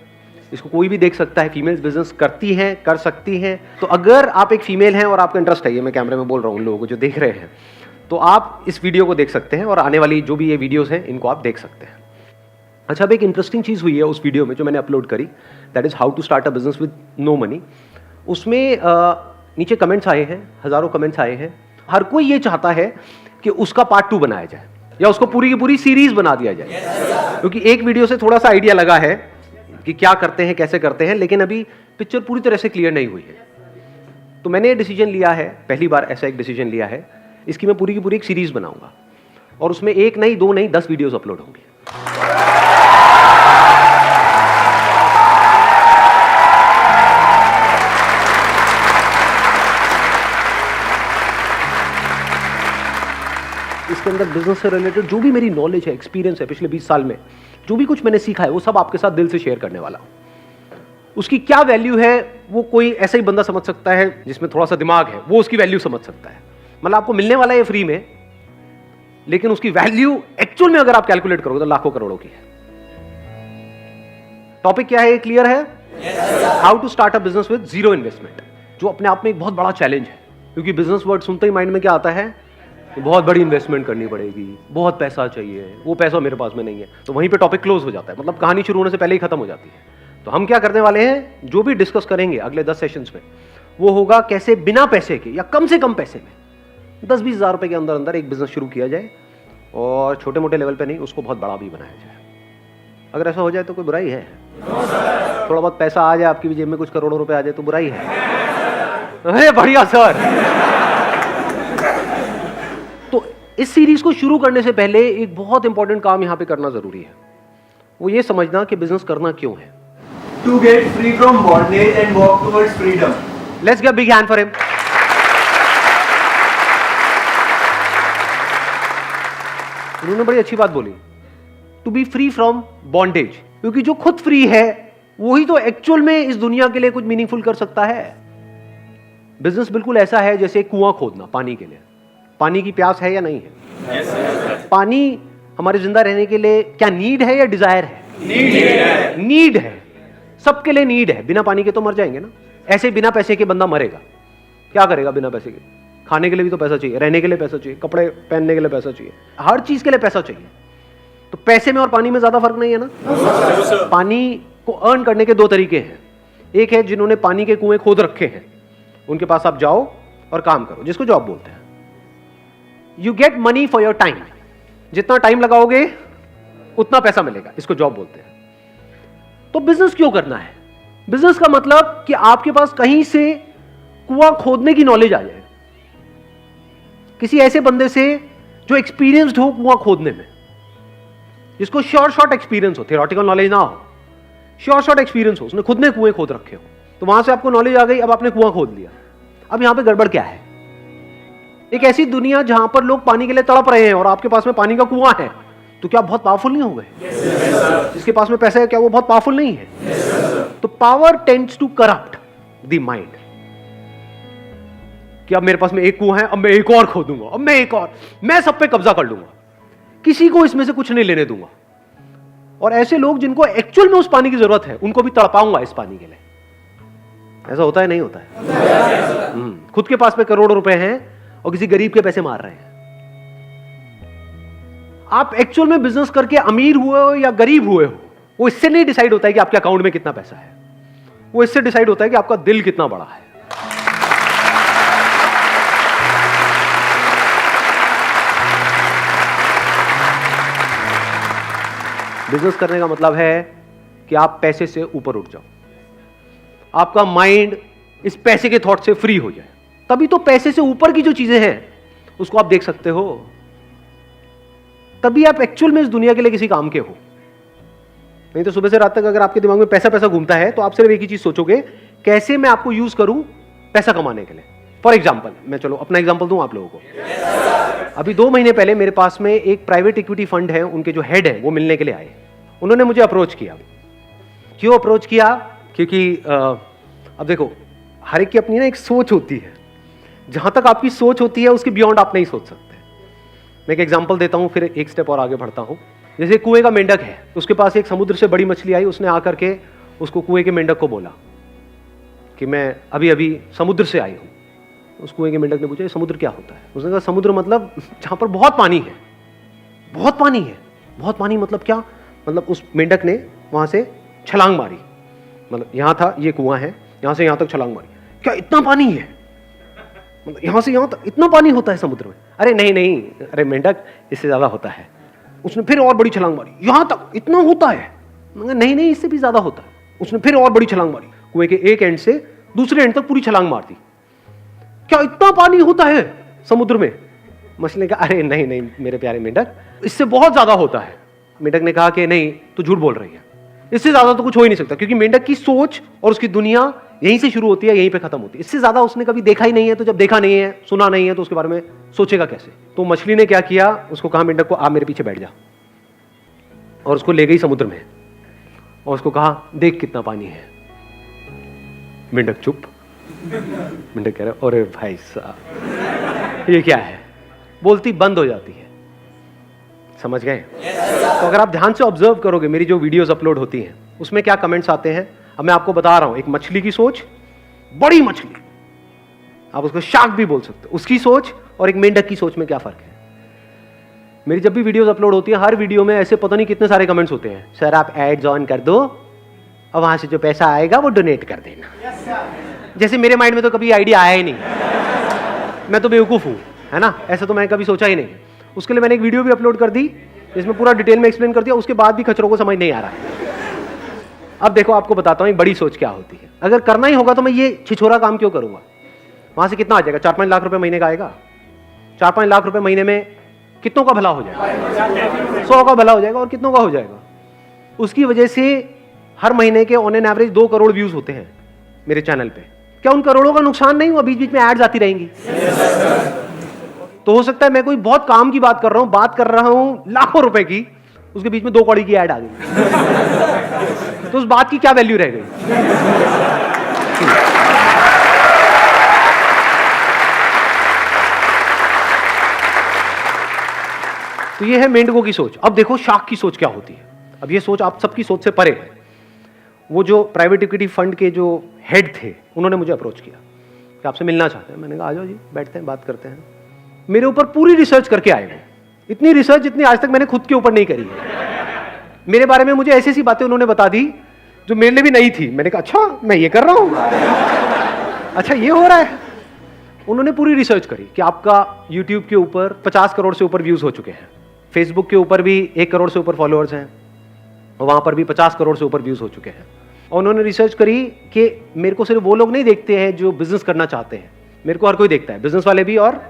इसको कोई भी देख सकता है। फीमेल्स बिजनेस करती हैं, कर सकती हैं। तो अगर आप एक फीमेल हैं और आपका इंटरेस्ट है, ये मैं कैमरे में बोल रहा हूँ उन लोगों को जो देख रहे हैं, तो आप इस वीडियो को देख सकते हैं और आने वाली जो भी ये वीडियोस हैं इनको आप देख सकते हैं। अच्छा, अब एक इंटरेस्टिंग चीज़ हुई है उस वीडियो में जो मैंने अपलोड करी, that is how to start a business with no money. उसमें नीचे कमेंट्स आए हैं, हज़ारों कमेंट्स आए हैं। हर कोई ये चाहता है कि उसका पार्ट 2 बनाया जाए या उसको पूरी की पूरी सीरीज बना दिया जाए, क्योंकि एक वीडियो से थोड़ा सा आइडिया लगा है कि क्या करते हैं, कैसे करते हैं, लेकिन अभी पिक्चर पूरी तरह से क्लियर नहीं हुई है। तो मैंने ये डिसीजन लिया है, पहली बार ऐसा एक डिसीजन लिया है, इसकी मैं पूरी की पूरी एक सीरीज बनाऊंगा और उसमें 1 नहीं 2 नहीं 10 वीडियोस अपलोड होंगे। इसके अंदर बिजनेस से रिलेटेड जो भी मेरी नॉलेज है, एक्सपीरियंस है पिछले 20 साल में, जो भी कुछ मैंने सीखा है, वो सब आपके साथ दिल से शेयर करने वाला हूं। उसकी क्या वैल्यू है वो कोई ऐसा ही बंदा समझ सकता है जिसमें थोड़ा सा दिमाग है, वो उसकी वैल्यू समझ सकता है। मतलब आपको मिलने वाला है फ्री में, लेकिन उसकी वैल्यू एक्चुअल में अगर आप कैलकुलेट करोगे तो लाखों करोड़ों की है। टॉपिक क्या है, ये क्लियर है? How to start a business with zero investment, जो अपने आप में एक बहुत बड़ा चैलेंज है, क्योंकि बिजनेस वर्ड सुनते ही माइंड में क्या आता है कि बहुत बड़ी इन्वेस्टमेंट करनी पड़ेगी, बहुत पैसा चाहिए, वो पैसा मेरे पास में नहीं है। तो वहीं पे टॉपिक क्लोज हो जाता है, मतलब कहानी शुरू होने से पहले ही खत्म हो जाती है। तो हम क्या करने वाले हैं, जो भी डिस्कस करेंगे अगले 10 सेशंस में, वो होगा कैसे बिना पैसे के या कम से कम पैसे में 10-20 हज़ार रुपए के अंदर अंदर एक बिजनेस शुरू किया जाए, और छोटे मोटे लेवल पे नहीं, उसको बहुत बड़ा भी बनाया जाए। अगर ऐसा हो जाए तो कोई बुराई है? थोड़ा बहुत पैसा आ जाए आपकी भी जेब में, कुछ करोड़ों रुपए आ जाए तो बुराई है? अरे बढ़िया सर। तो इस सीरीज को शुरू करने से पहले एक बहुत इंपॉर्टेंट काम यहां पे करना जरूरी है, वो ये समझना कि बिजनेस करना क्यों है। To get free from bondage and walk towards freedom. Let's give a big hand for him. उन्होंने बड़ी अच्छी बात बोली, to be free from bondage, क्योंकि जो खुद फ्री है वही तो एक्चुअल में इस दुनिया के लिए कुछ मीनिंगफुल कर सकता है। बिजनेस बिल्कुल ऐसा है जैसे कुआं खोदना पानी के लिए। पानी की प्यास है या नहीं है? पानी हमारे जिंदा रहने के लिए क्या नीड है या डिजायर है? नीड है, सबके लिए नीड है। बिना पानी के तो मर जाएंगे ना। ऐसे बिना पैसे के बंदा मरेगा, क्या करेगा बिना पैसे के? खाने के लिए भी तो पैसा चाहिए, रहने के लिए पैसा चाहिए, कपड़े पहनने के लिए पैसा चाहिए, हर चीज के लिए पैसा चाहिए। तो पैसे में और पानी में ज्यादा फर्क नहीं है ना? पानी को अर्न करने के 2 तरीके हैं। एक है जिन्होंने पानी के कुएं खोद रखे हैं, उनके पास आप जाओ और काम करो, जिसको जॉब बोलते हैं। You get money for your time, जितना टाइम लगाओगे उतना पैसा मिलेगा, इसको जॉब बोलते हैं। तो बिजनेस क्यों करना है? बिजनेस का मतलब कि आपके पास कहीं से कुआं खोदने की नॉलेज आ जाए, किसी ऐसे बंदे से जो एक्सपीरियंस्ड हो कुआं खोदने में, जिसको शॉर्ट एक्सपीरियंस हो, थियोरेटिकल नॉलेज ना हो, शॉर्ट एक्सपीरियंस हो, उसने खुद ने कुएं खोद रखे हो। तो वहां से आपको नॉलेज आ गई, अब आपने कुआं खोद लिया। अब यहां पे गड़बड़ क्या है? एक ऐसी दुनिया जहां पर लोग पानी के लिए तड़प रहे हैं और आपके पास में पानी का कुआं है, तो क्या आप बहुत पावरफुल नहीं हो गए? जिसके पास में पैसा है क्या वो बहुत पावरफुल नहीं है? तो power tends to corrupt the mind, कि अब मेरे पास में एक कुआं है, अब मैं एक और खोदूंगा, अब मैं एक और, मैं सब पे कब्जा कर लूंगा, किसी को इसमें से कुछ नहीं लेने दूंगा। और ऐसे लोग जिनको एक्चुअल में उस पानी की जरूरत है, उनको भी तड़पाऊंगा इस पानी के लिए। ऐसा होता है नहीं होता है? खुद के पास में करोड़ों रुपए हैं और किसी गरीब के पैसे मार रहे हैं। आप एक्चुअल में बिजनेस करके अमीर हुए हो या गरीब हुए हो, वो इससे नहीं डिसाइड होता है कि आपके अकाउंट में कितना पैसा है, वो इससे डिसाइड होता है कि आपका दिल कितना बड़ा है। बिजनेस करने का मतलब है कि आप पैसे से ऊपर उठ जाओ, आपका माइंड इस पैसे के थॉट से फ्री हो जाए, तभी तो पैसे से ऊपर की जो चीजें हैं उसको आप देख सकते हो, तभी आप एक्चुअल में इस दुनिया के लिए किसी काम के हो। नहीं तो सुबह से रात तक अगर आपके दिमाग में पैसा पैसा घूमता है तो आप सिर्फ एक ही चीज सोचोगे, कैसे मैं आपको यूज करूं पैसा कमाने के लिए। फॉर एग्जाम्पल, मैं चलो अपना एग्जाम्पल दूं आप लोगों को। अभी 2 महीने पहले मेरे पास में एक प्राइवेट इक्विटी फंड है, उनके जो हेड है वो मिलने के लिए आए। उन्होंने मुझे अप्रोच किया। क्यों अप्रोच किया? क्योंकि अब देखो, हर एक की अपनी ना एक सोच होती है, जहां तक आपकी सोच होती है उसके बियॉन्ड आप नहीं सोच सकते। मैं एक एग्जांपल देता हूं, फिर एक स्टेप और आगे बढ़ता हूं। जैसे कुएं का मेंढक है, उसके पास एक समुद्र से बड़ी मछली आई, उसने आकर के उसको कुएं के मेंढक को बोला कि मैं अभी अभी समुद्र से आई हूं। उस कुएं के मेंढक ने पूछा, समुद्र क्या होता है? उसने कहा समुद्र मतलब जहां पर बहुत पानी है। बहुत पानी है? बहुत पानी मतलब क्या? मतलब उस मेंढक ने वहां से छलांग मारी, मतलब यहां था, ये कुआं है, यहां से यहां तक छलांग मारी। क्या इतना पानी है? मतलब यहां से यहां तक इतना पानी होता है समुद्र में? अरे नहीं नहीं, अरे मेंढक इससे ज्यादा होता है। उसने फिर और बड़ी छलांग मारी, यहां तक इतना होता है? नहीं नहीं, इससे भी ज्यादा होता है। उसने फिर और बड़ी छलांग मारी, कुएं के एक एंड से दूसरे एंड तक पूरी छलांग मार दी। क्या इतना पानी होता है समुद्र में? मछली ने कहा, अरे नहीं नहीं मेरे प्यारे मेंढक, इससे बहुत ज्यादा होता है। मेंढक ने कहा कि नहीं, तू झूठ बोल रही है, इससे ज्यादा तो कुछ हो ही नहीं सकता, क्योंकि मेंढक की सोच और उसकी दुनिया यहीं से शुरू होती है, यहीं पे खत्म होती है। इससे ज्यादा उसने कभी देखा ही नहीं है, तो जब देखा नहीं है, सुना नहीं है, तो उसके बारे में सोचेगा कैसे? तो मछली ने क्या किया, उसको कहा मेंढक को, आप मेरे पीछे बैठ जा, और उसको ले गई समुद्र में और उसको कहा देख कितना पानी है। मेंढक चुप। मेंढक कह रहा अरे भाई साहब ये क्या है, बोलती बंद हो जाती है। समझ गए? तो अगर आप ध्यान से ऑब्जर्व करोगे मेरी जो वीडियोस अपलोड होती हैं उसमें क्या कमेंट्स आते हैं, अब मैं आपको बता रहा हूं, एक मछली की सोच, बड़ी मछली, आप उसको शार्क भी बोल सकते हो, उसकी सोच और एक मेंढक की सोच में क्या फर्क है। मेरी जब भी वीडियोस अपलोड होती है, हर वीडियो में ऐसे पता नहीं कितने सारे कमेंट्स होते हैं, सर आप एड्स ऑन कर दो और वहां से जो पैसा आएगा वो डोनेट कर देना। जैसे मेरे माइंड में तो कभी आइडिया आया ही नहीं, मैं तो बेवकूफ हूं, है ना, ऐसा तो मैंने कभी सोचा ही नहीं। उसके लिए मैंने एक वीडियो भी अपलोड कर दी जिसमें पूरा डिटेल में एक्सप्लेन कर दिया, उसके बाद भी खच्चरों को समझ नहीं आ रहा है। अब देखो आपको बताता हूं बड़ी सोच क्या होती है। अगर करना ही होगा तो मैं ये छिछोरा काम क्यों करूंगा? वहां से कितना आ जाएगा? 4-5 लाख रुपए महीने का आएगा। 4-5 लाख रुपए महीने में कितनों का भला हो जाएगा? 100 का भला हो जाएगा। और कितनों का हो जाएगा? उसकी वजह से हर महीने के on an average 2 crore views होते हैं मेरे चैनल पे। क्या उन करोड़ों का नुकसान नहीं हुआ? बीच बीच में एड्स आती रहेंगी। तो हो सकता है मैं कोई बहुत काम की बात कर रहा हूं लाखों रुपए की, उसके बीच में 2 कौड़ी की ऐड आ गई, तो उस बात की क्या वैल्यू रह गई? तो ये है मेंढकों की सोच। अब देखो शार्क की सोच क्या होती है। अब ये सोच आप सबकी सोच से परे है। वो जो प्राइवेट इक्विटी फंड के जो हेड थे उन्होंने मुझे अप्रोच किया कि आपसे मिलना चाहते हैं। मैंने कहा आ जाओ जी, बैठते हैं, बात करते हैं। मेरे ऊपर पूरी रिसर्च करके आए वो, इतनी रिसर्च जितनी आज तक मैंने खुद के ऊपर नहीं करी है। मेरे बारे में मुझे ऐसी ऐसी बातें उन्होंने बता दी जो मेरे लिए भी नहीं थी। मैंने कहा अच्छा मैं ये कर रहा हूं, अच्छा ये हो रहा है। उन्होंने पूरी रिसर्च करी कि आपका यूट्यूब के ऊपर 50 करोड़ से ऊपर व्यूज हो चुके हैं, फेसबुक के ऊपर भी 1 करोड़ से ऊपर फॉलोअर्स हैं, और वहां पर भी 50 करोड़ से ऊपर व्यूज हो चुके हैं। और उन्होंने रिसर्च करी कि मेरे को सिर्फ वो लोग नहीं देखते हैं जो बिजनेस करना चाहते हैं, मेरे को हर कोई देखता है, बिजनेस वाले भी और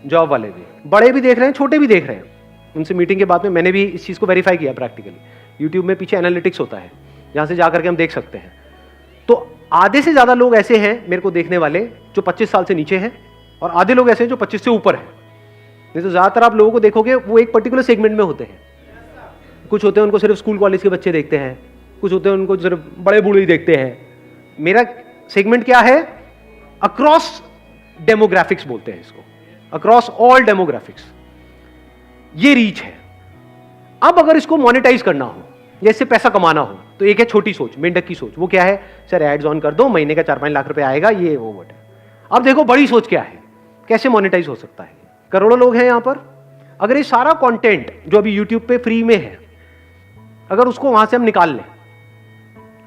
जॉब वाले भी, बड़े भी देख रहे हैं, छोटे भी देख रहे हैं। उनसे मीटिंग के बाद में मैंने भी इस चीज़ को वेरीफाई किया प्रैक्टिकली। यूट्यूब में पीछे एनालिटिक्स होता है जहाँ से जाकर के हम देख सकते हैं। तो आधे से ज़्यादा लोग ऐसे हैं मेरे को देखने वाले जो 25 साल से नीचे हैं, और आधे लोग ऐसे हैं जो 25 से ऊपर हैं। नहीं तो ज़्यादातर आप लोगों को देखोगे वो एक पर्टिकुलर सेगमेंट में होते हैं। कुछ होते हैं उनको सिर्फ स्कूल कॉलेज के बच्चे देखते हैं, कुछ होते हैं उनको सिर्फ बड़े बूढ़े ही देखते हैं। मेरा सेगमेंट क्या है? अक्रॉस डेमोग्राफिक्स बोलते हैं इसको, अक्रॉस ऑल डेमोग्राफिक्स। ये रीच है। अब अगर इसको मोनेटाइज करना हो या इससे पैसा कमाना हो तो एक है छोटी सोच, मेंढक की सोच। वो क्या है? सर एड्स ऑन कर दो, महीने का 4-5 लाख रुपए आएगा, ये वो वट है। अब देखो बड़ी सोच क्या है, कैसे मोनेटाइज हो सकता है। करोड़ों लोग हैं यहां पर। अगर ये सारा कंटेंट जो अभी यूट्यूब पे फ्री में है, अगर उसको वहां से हम निकाल लें,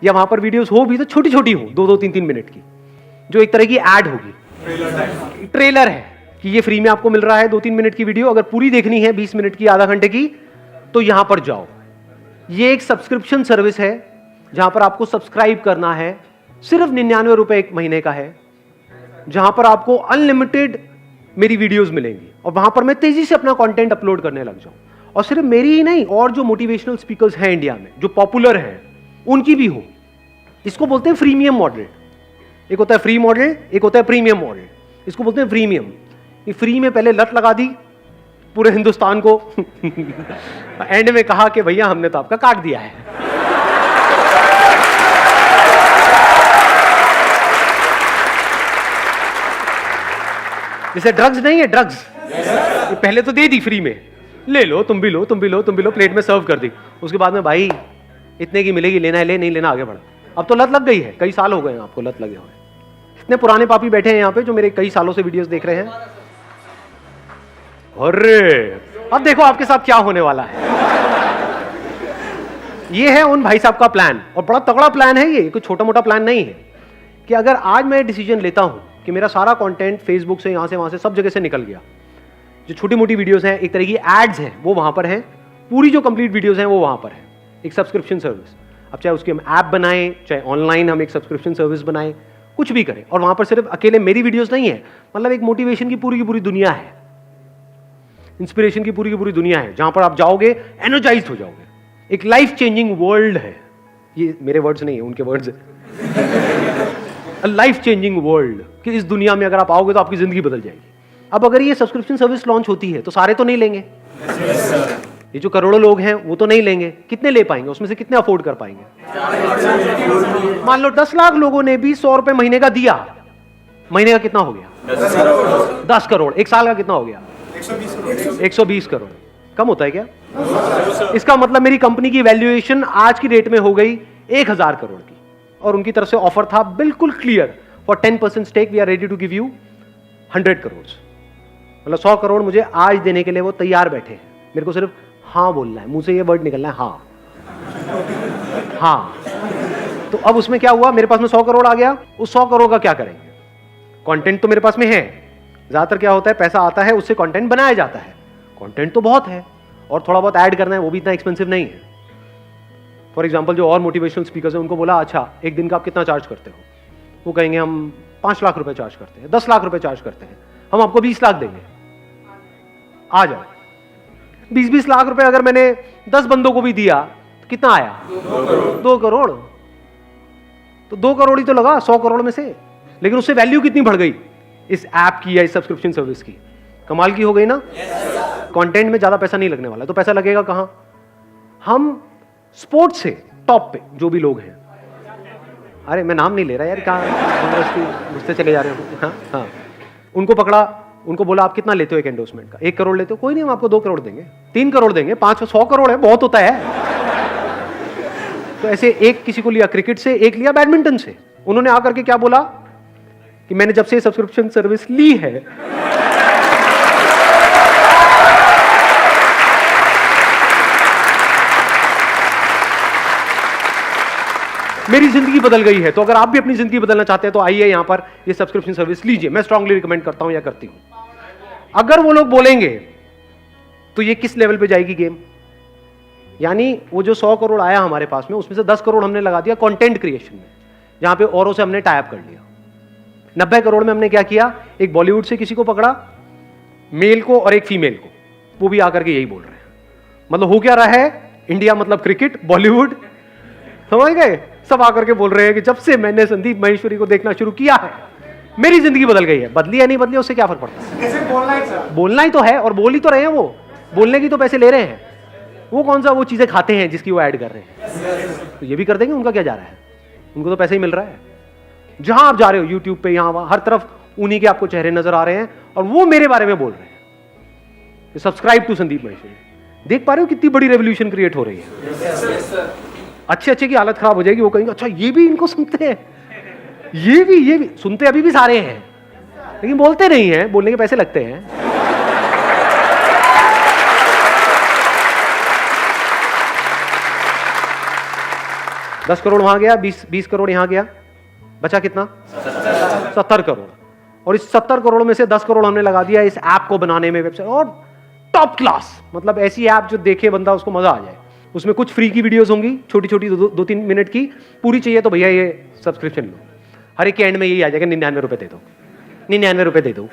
या वहां पर वीडियोस हो भी तो छोटी छोटी हो, 2-2, 3-3 मिनट की, जो एक तरह की ऐड होगी, ट्रेलर है कि ये फ्री में आपको मिल रहा है 2-3 मिनट की वीडियो। अगर पूरी देखनी है 20 मिनट की, आधा घंटे की, तो यहां पर जाओ। ये एक सब्सक्रिप्शन सर्विस है जहां पर आपको सब्सक्राइब करना है, सिर्फ 99 रुपए एक महीने का है, जहां पर आपको अनलिमिटेड मेरी वीडियोस मिलेंगी, और वहां पर मैं तेजी से अपना कंटेंट अपलोड करने लग जाऊं। और सिर्फ मेरी ही नहीं, और जो मोटिवेशनल स्पीकर्स हैं इंडिया में जो पॉपुलर हैं उनकी भी हो। इसको बोलते हैं फ्रीमियम मॉडल। एक होता है फ्री मॉडल, एक होता है प्रीमियम मॉडल। इसको बोलते हैं प्रीमियम। ये फ्री में पहले लत लगा दी पूरे हिंदुस्तान को एंड में कहा कि भैया हमने तो आपका काट दिया है। जैसे ड्रग्स नहीं है, ड्रग्स पहले तो दे दी फ्री में, ले लो, तुम भी लो, तुम भी लो, तुम भी लो, प्लेट में सर्व कर दी। उसके बाद में भाई इतने की मिलेगी, लेना है ले, नहीं लेना आगे बढ़ा। अब तो लत लग गई है, कई साल हो गए हैं आपको लत लगे हुए। इतने पुराने पापी बैठे हैं यहाँ पे जो मेरे कई सालों से वीडियोस देख रहे हैं। अरे अब देखो आपके साथ क्या होने वाला है। ये है उन भाई साहब का प्लान, और बड़ा तगड़ा प्लान है ये, कोई छोटा मोटा प्लान नहीं है। कि अगर आज मैं डिसीजन लेता हूं कि मेरा सारा कंटेंट फेसबुक से, यहां से, वहां से, सब जगह से निकल गया, जो छोटी मोटी वीडियोस हैं, एक तरह की एड्स हैं, वो वहां पर हैं, पूरी जो कंप्लीट वीडियोस हैं वो वहां पर है, एक सब्सक्रिप्शन सर्विस। अब चाहे उसकी हम ऐप बनाएं, चाहे ऑनलाइन हम एक सब्सक्रिप्शन सर्विस बनाएं, कुछ भी करें, और वहां पर सिर्फ अकेले मेरी वीडियोस नहीं है, मतलब एक मोटिवेशन की पूरी दुनिया है, इंस्पिरेशन की पूरी दुनिया है, जहां पर आप जाओगे एनर्जाइज्ड हो जाओगे। एक लाइफ चेंजिंग वर्ल्ड है। ये मेरे वर्ड्स नहीं है, उनके वर्ड्स है। लाइफ चेंजिंग वर्ल्ड, कि इस दुनिया में अगर आप आओगे तो आपकी जिंदगी बदल जाएगी। अब अगर ये सब्सक्रिप्शन सर्विस लॉन्च होती है तो सारे तो नहीं लेंगे, ये जो करोड़ों लोग हैं वो तो नहीं लेंगे, कितने ले पाएंगे, उसमें से कितने अफोर्ड कर पाएंगे? मान लो 10 लाख लोगों ने भी 100 रुपए महीने का दिया, महीने का कितना हो गया? 10 करोड़। एक साल का कितना हो गया? 120 करोड़। कम होता है क्या? इसका मतलब मेरी कंपनी की वैल्यूएशन आज की डेट में हो गई 1000 करोड़ की, और उनकी तरफ से ऑफर था बिल्कुल clear, for 10% stake we are ready to give you 100 crore. मतलब 100 करोड़ मुझे आज देने के लिए वो तैयार बैठे हैं, मेरे को सिर्फ हाँ बोलना है, मुंह से ये वर्ड निकलना है, हाँ हाँ। तो अब उसमें क्या हुआ, मेरे पास में 100 करोड़ आ गया, उस 100 करोड़ का क्या करेंगे? कंटेंट तो मेरे पास में है, ज्यादातर क्या होता है, पैसा आता है उससे कंटेंट बनाया जाता है, कंटेंट तो बहुत है और थोड़ा बहुत ऐड करना है, वो भी इतना एक्सपेंसिव नहीं है। फॉर एग्जांपल जो और मोटिवेशनल स्पीकर्स हैं उनको बोला अच्छा एक दिन का आप कितना चार्ज करते हो, वो कहेंगे हम 5 लाख रुपए चार्ज करते हैं, 10 लाख रुपए चार्ज करते हैं, हम आपको 20 लाख देंगे, आ जाओ। 20-20 लाख रुपए अगर मैंने 10 बंदों को भी दिया तो कितना आया? 2 करोड़। तो 2 करोड़ ही तो लगा 100 करोड़ में से, लेकिन उससे वैल्यू कितनी बढ़ गई इस ऐप की या इस सब्सक्रिप्शन सर्विस की? कमाल की हो गई ना। कंटेंट में ज्यादा पैसा नहीं लगने वाला, तो पैसा लगेगा कहां? हम स्पोर्ट्स से टॉप पे जो भी लोग हैं, अरे मैं नाम नहीं ले रहा यार, कहां घुसते चले जा रहे हो, हाँ हाँ, उनको पकड़ा, उनको बोला आप कितना लेते हो एक एंडोर्समेंट का? 1 करोड़ लेते हो? कोई नहीं, हम आपको 2 करोड़ देंगे, 3 करोड़ देंगे, 500 करोड़ है, बहुत होता है। तो ऐसे एक किसी को लिया क्रिकेट से, एक लिया बैडमिंटन से। उन्होंने आकर के क्या बोला कि मैंने जब से सब्सक्रिप्शन सर्विस ली है मेरी जिंदगी बदल गई है। तो अगर आप भी अपनी जिंदगी बदलना चाहते हैं तो आइए यहां पर ये सब्सक्रिप्शन सर्विस लीजिए, मैं स्ट्रांगली रिकमेंड करता हूं या करती हूं। अगर वो लोग बोलेंगे तो ये किस लेवल पे जाएगी गेम? यानी वो जो 100 करोड़ आया हमारे पास में, उसमें से 10 करोड़ हमने लगा दिया कंटेंट क्रिएशन में, जहां पे औरों से हमने टाई अप कर लिया। 90 करोड़ में हमने क्या किया, एक बॉलीवुड से किसी को पकड़ा, मेल को और एक फीमेल को, वो भी आकर के यही बोल रहे हैं। मतलब हो क्या रहा है, इंडिया मतलब क्रिकेट, बॉलीवुड, समझ गए? सब आकर के बोल रहे हैं कि जब से मैंने संदीप महेश्वरी को देखना शुरू किया है मेरी जिंदगी बदल गई है। बदली या नहीं बदली उससे क्या फर्क पड़ता है? कैसे बोलना ही सर, बोलना ही तो है, और बोल ही तो रहे हैं, वो बोलने की तो पैसे ले रहे हैं। वो कौन सा वो चीजें खाते हैं जिसकी वो ऐड कर रहे हैं? तो ये भी कर देंगे, उनका क्या जा रहा है, उनको तो पैसे ही मिल रहा है। जहां आप जा रहे हो यूट्यूब पे, यहां हर तरफ उन्हीं के आपको चेहरे नजर आ रहे हैं, और वो मेरे बारे में बोल रहे हैं सब्सक्राइब टू संदीप महेश्वरी। देख पा रहे हो कितनी बड़ी रेवोल्यूशन क्रिएट हो रही है। अच्छे की हालत खराब हो जाएगी, वो कहेंगे अच्छा ये भी इनको सुनते हैं, ये भी सुनते अभी भी सारे हैं, लेकिन बोलते नहीं हैं, बोलने के पैसे लगते हैं। $10 करोड़ वहां गया, 20 करोड़ यहां गया, बचा कितना? 70 करोड़। और इस 70 करोड़ में से 10 करोड़ हमने लगा दिया इस ऐप को बनाने में, वेबसाइट, और टॉप क्लास, मतलब ऐसी ऐप जो देखे बंदा उसको मजा आ जाए। उसमें कुछ फ्री की वीडियोस होंगी, छोटी छोटी 2-3 मिनट की, पूरी चाहिए तो भैया ये सब्सक्रिप्शन लो। हर एक के एंड में यही आ जाएगा 99 रुपए दे दो, 99 रुपए दे दो।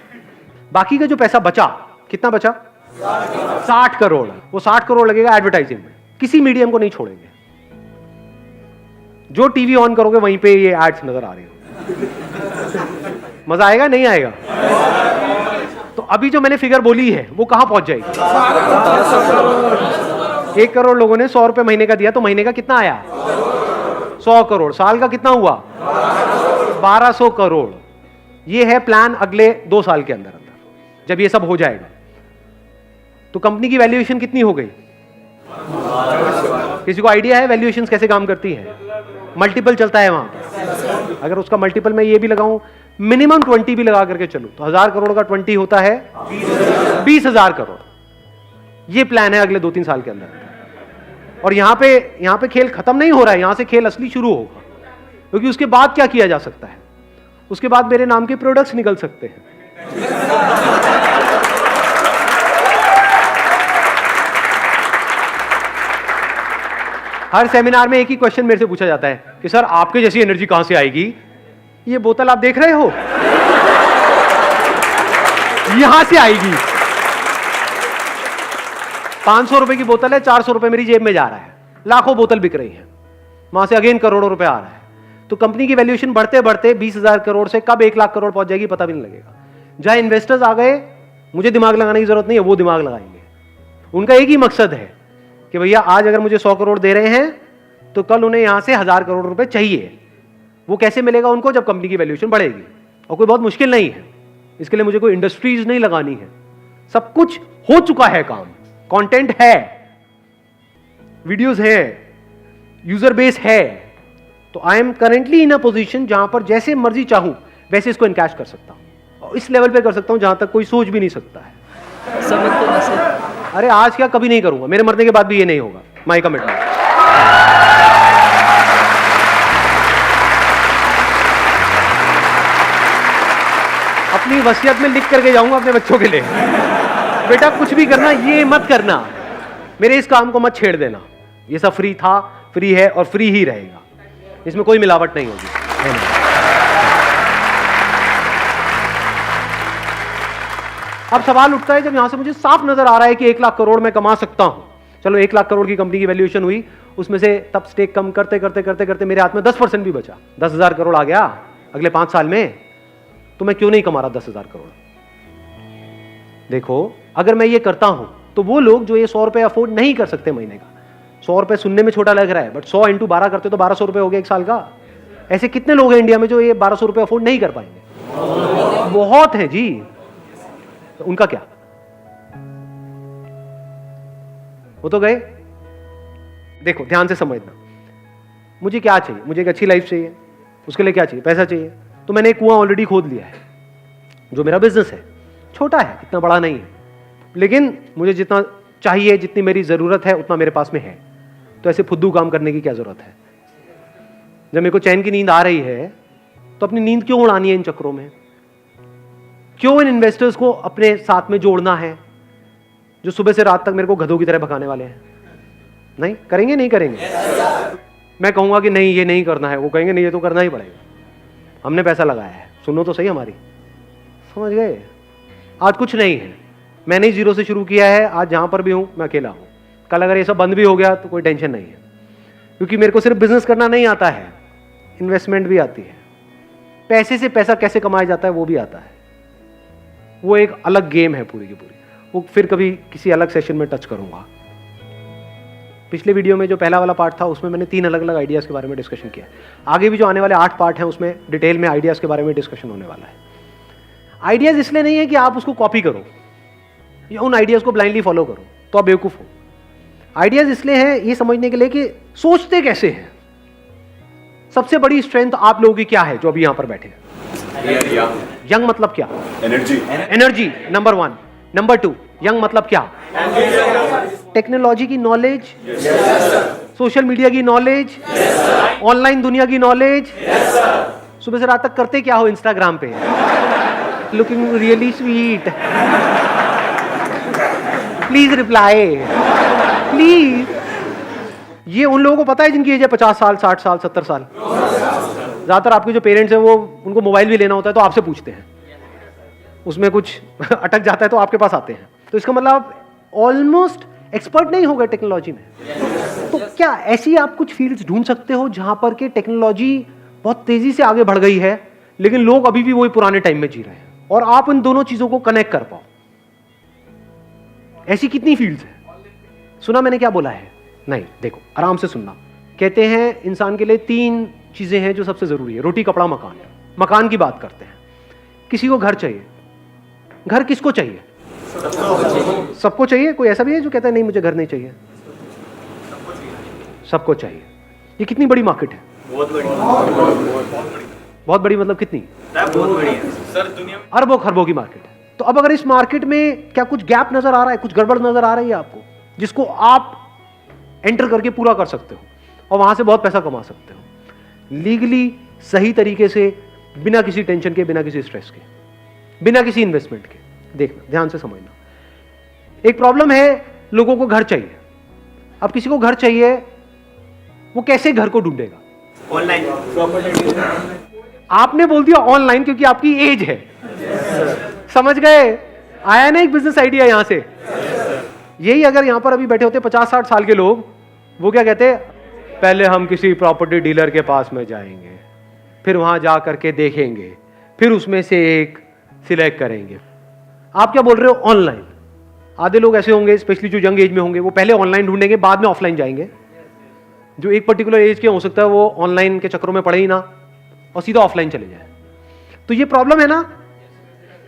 बाकी का जो पैसा बचा, कितना बचा? 60 करोड़। वो 60 करोड़ लगेगा एडवर्टाइजिंग में, किसी मीडियम को नहीं छोड़ेंगे। जो टीवी ऑन करोगे वहीं पे ये एड्स नजर आ रही हो। मजा आएगा नहीं आएगा? तो अभी जो मैंने फिगर बोली है वो कहां पहुंच जाएगी? 1 करोड़ लोगों ने 100 रुपए महीने का दिया, तो महीने का कितना आया? 100 करोड़। साल का कितना हुआ? 1200 करोड़। ये है प्लान अगले 2 साल के अंदर जब ये सब हो जाएगा। तो कंपनी की वैल्यूएशन कितनी हो गई? किसी को आइडिया है वैल्यूएशन कैसे काम करती है? मल्टीपल चलता है वहां पर। अगर उसका मल्टीपल मैं ये भी लगाऊं, मिनिमम 20 भी लगा करके चलूं, तो 1000 करोड़ का 20 होता है 20,000 करोड़। ये प्लान है अगले 2-3 साल के अंदर। और यहां पे खेल खत्म नहीं हो रहा है, यहां से खेल असली शुरू होगा। क्योंकि उसके बाद क्या किया जा सकता है? उसके बाद मेरे नाम के प्रोडक्ट्स निकल सकते हैं। हर सेमिनार में एक ही क्वेश्चन मेरे से पूछा जाता है कि सर आपके जैसी एनर्जी कहां से आएगी? ये बोतल आप देख रहे हो, यहां से आएगी। 500 रुपए की बोतल है, 400 रुपए मेरी जेब में जा रहा है, लाखों बोतल बिक रही है, वहां से अगेन करोड़ों रुपए आ रहा है। तो कंपनी की वैल्यूएशन बढ़ते बढ़ते 20,000 करोड़ से कब 1 लाख करोड़ पहुंच जाएगी पता भी नहीं लगेगा। जहां इन्वेस्टर्स आ गए, मुझे दिमाग लगाने की जरूरत नहीं है, वो दिमाग लगाएंगे। उनका एक ही मकसद है कि भैया आज अगर मुझे 100 करोड़ दे रहे हैं तो कल उन्हें यहां से 1000 करोड़ रुपए चाहिए। वो कैसे मिलेगा उनको? जब कंपनी की वैल्यूएशन बढ़ेगी। और कोई बहुत मुश्किल नहीं है, इसके लिए मुझे कोई इंडस्ट्रीज नहीं लगानी है, सब कुछ हो चुका है काम, कंटेंट है, वीडियोस है, यूजर बेस है। तो I am currently in a position जहां पर जैसे मर्जी चाहूं वैसे इसको इनकैश कर सकता हूं, और इस लेवल पे कर सकता हूं जहां तक कोई सोच भी नहीं सकता है। समझ तो ना सर। अरे आज क्या, कभी नहीं करूंगा, मेरे मरने के बाद भी ये नहीं होगा, माई कमिटमेंट। अपनी वसीयत में लिख करके जाऊंगा अपने बच्चों के लिए, बेटा कुछ भी करना ये मत करना, मेरे इस काम को मत छेड़ देना, ये सब फ्री था, फ्री है और फ्री ही रहेगा, इसमें कोई मिलावट नहीं होगी। है ना? अब सवाल उठता है जब यहां से मुझे साफ नजर आ रहा है कि 1 लाख करोड़ मैं कमा सकता हूं, चलो 1 लाख करोड़ की कंपनी की वैल्यूएशन हुई, उसमें से तब स्टेक कम करते करते करते करते मेरे हाथ में 10% भी बचा, 10,000 करोड़ आ गया अगले 5 साल में, तो मैं क्यों नहीं कमा रहा 10,000 करोड़? देखो अगर मैं ये करता हूं तो वो लोग जो ये 100 रुपए अफोर्ड नहीं कर सकते महीने का, 100 रुपए सुनने में छोटा लग रहा है बट 100 × 12 करते तो 1200 रुपए हो गया 1 साल का। ऐसे कितने लोग हैं इंडिया में जो ये 1200 रुपए अफोर्ड नहीं कर पाएंगे? बहुत है जी। तो उनका क्या? वो तो गए। देखो ध्यान से समझना, मुझे क्या चाहिए? मुझे एक अच्छी लाइफ चाहिए, उसके लिए क्या चाहिए? पैसा चाहिए। तो मैंने एक कुआं ऑलरेडी खोद लिया है, जो मेरा बिजनेस है, छोटा है, इतना बड़ा नहीं है, लेकिन मुझे जितना चाहिए, जितनी मेरी जरूरत है उतना मेरे पास में है। तो ऐसे फुद्दू काम करने की क्या जरूरत है? जब मेरे को चैन की नींद आ रही है तो अपनी नींद क्यों उड़ानी है इन चक्रों में? क्यों इन इन्वेस्टर्स को अपने साथ में जोड़ना है जो सुबह से रात तक मेरे को गधों की तरह भगाने वाले हैं? नहीं करेंगे, नहीं करेंगे। मैं कहूंगा कि नहीं ये नहीं करना है, वो कहेंगे नहीं ये तो करना ही पड़ेगा, हमने पैसा लगाया है, सुनो तो सही हमारी। समझ गए? आज कुछ नहीं है, मैंने ही जीरो से शुरू किया है, आज जहां पर भी हूं मैं अकेला हूं। कल अगर ये सब बंद भी हो गया तो कोई टेंशन नहीं है, क्योंकि मेरे को सिर्फ बिजनेस करना नहीं आता है, इन्वेस्टमेंट भी आती है, पैसे से पैसा कैसे कमाया जाता है वो भी आता है। वो एक अलग गेम है पूरी की पूरी, वो फिर कभी किसी अलग सेशन में टच करूंगा। पिछले वीडियो में जो पहला वाला पार्ट था उसमें मैंने 3 अलग अलग आइडियाज़ के बारे में डिस्कशन किया। आगे भी जो आने वाले 8 पार्ट हैं उसमें डिटेल में आइडियाज़ के बारे में डिस्कशन होने वाला है। आइडियाज़ इसलिए नहीं है कि आप उसको कॉपी करो या उन आइडियाज़ को ब्लाइंडली फॉलो करो तो आप बेवकूफ़ हो। आइडियाज़ इसलिए हैं ये समझने के लिए कि सोचते कैसे हैं। सबसे बड़ी स्ट्रेंथ आप लोगों की क्या है जो अभी यहां पर बैठे हैं? यंग मतलब क्या? Energy number 1। नंबर 2 यंग मतलब क्या? टेक्नोलॉजी की नॉलेज, सोशल मीडिया की नॉलेज, ऑनलाइन दुनिया की नॉलेज। सुबह से रात तक करते क्या हो इंस्टाग्राम पे? Looking really sweet, please reply please. ये उन लोगों को पता है जिनकी एज है 50 साल, 60 साल, 70 साल। ज्यादातर आपके जो पेरेंट्स हैं वो उनको मोबाइल भी लेना होता है तो आपसे पूछते हैं, उसमें कुछ अटक जाता है तो आपके पास आते हैं। तो इसका मतलब आप ऑलमोस्ट एक्सपर्ट नहीं हो गए टेक्नोलॉजी में। तो क्या ऐसी आप कुछ फील्ड्स ढूंढ सकते हो जहां पर के टेक्नोलॉजी बहुत तेजी से आगे बढ़ गई है लेकिन लोग अभी भी वही पुराने टाइम में जी रहे हैं, और आप इन दोनों चीजों को कनेक्ट कर पाओ? ऐसी कितनी फील्ड्स हैं? सुना मैंने क्या बोला है? नहीं, देखो आराम से सुनना। कहते हैं इंसान के लिए 3 चीजें हैं जो सबसे जरूरी है, रोटी कपड़ा मकान। मकान की बात करते हैं। किसी को घर चाहिए। घर किसको चाहिए? सबको चाहिए। कोई ऐसा भी है जो कहता है नहीं मुझे घर नहीं चाहिए? सबको चाहिए। ये कितनी बड़ी मार्केट है? बहुत बड़ी मतलब कितनी? बहुत बड़ी है सर, दुनिया में अरबों खरबों की मार्केट है। तो अब अगर इस मार्केट में क्या कुछ गैप नजर आ रहा है, कुछ गड़बड़ नजर आ रही है आपको, जिसको आप एंटर करके पूरा कर सकते हो और वहां से बहुत पैसा कमा सकते हो लीगली, सही तरीके से, बिना किसी टेंशन के, बिना किसी स्ट्रेस के, बिना किसी इन्वेस्टमेंट के? देखना, ध्यान से समझना। एक प्रॉब्लम है, लोगों को घर चाहिए। अब किसी को घर चाहिए, वो कैसे घर को ढूंढेगा? ऑनलाइन आपने बोल दिया ऑनलाइन क्योंकि आपकी एज है। समझ गए? आया ना एक बिजनेस आइडिया यहां से। यही अगर यहां पर अभी बैठे होते 50-60 साल के लोग, वो क्या कहते? पहले हम किसी प्रॉपर्टी डीलर के पास में जाएंगे, फिर वहां जा करके देखेंगे, फिर उसमें से एक सिलेक्ट करेंगे। आप क्या बोल रहे हो? ऑनलाइन। आधे लोग ऐसे होंगे, स्पेशली जो यंग एज में होंगे, वो पहले ऑनलाइन ढूंढेंगे, बाद में ऑफलाइन जाएंगे। जो एक पर्टिकुलर एज के हो सकता है वो ऑनलाइन के चक्करों में पड़े ही ना और सीधा ऑफलाइन चले जाए। तो ये प्रॉब्लम है ना,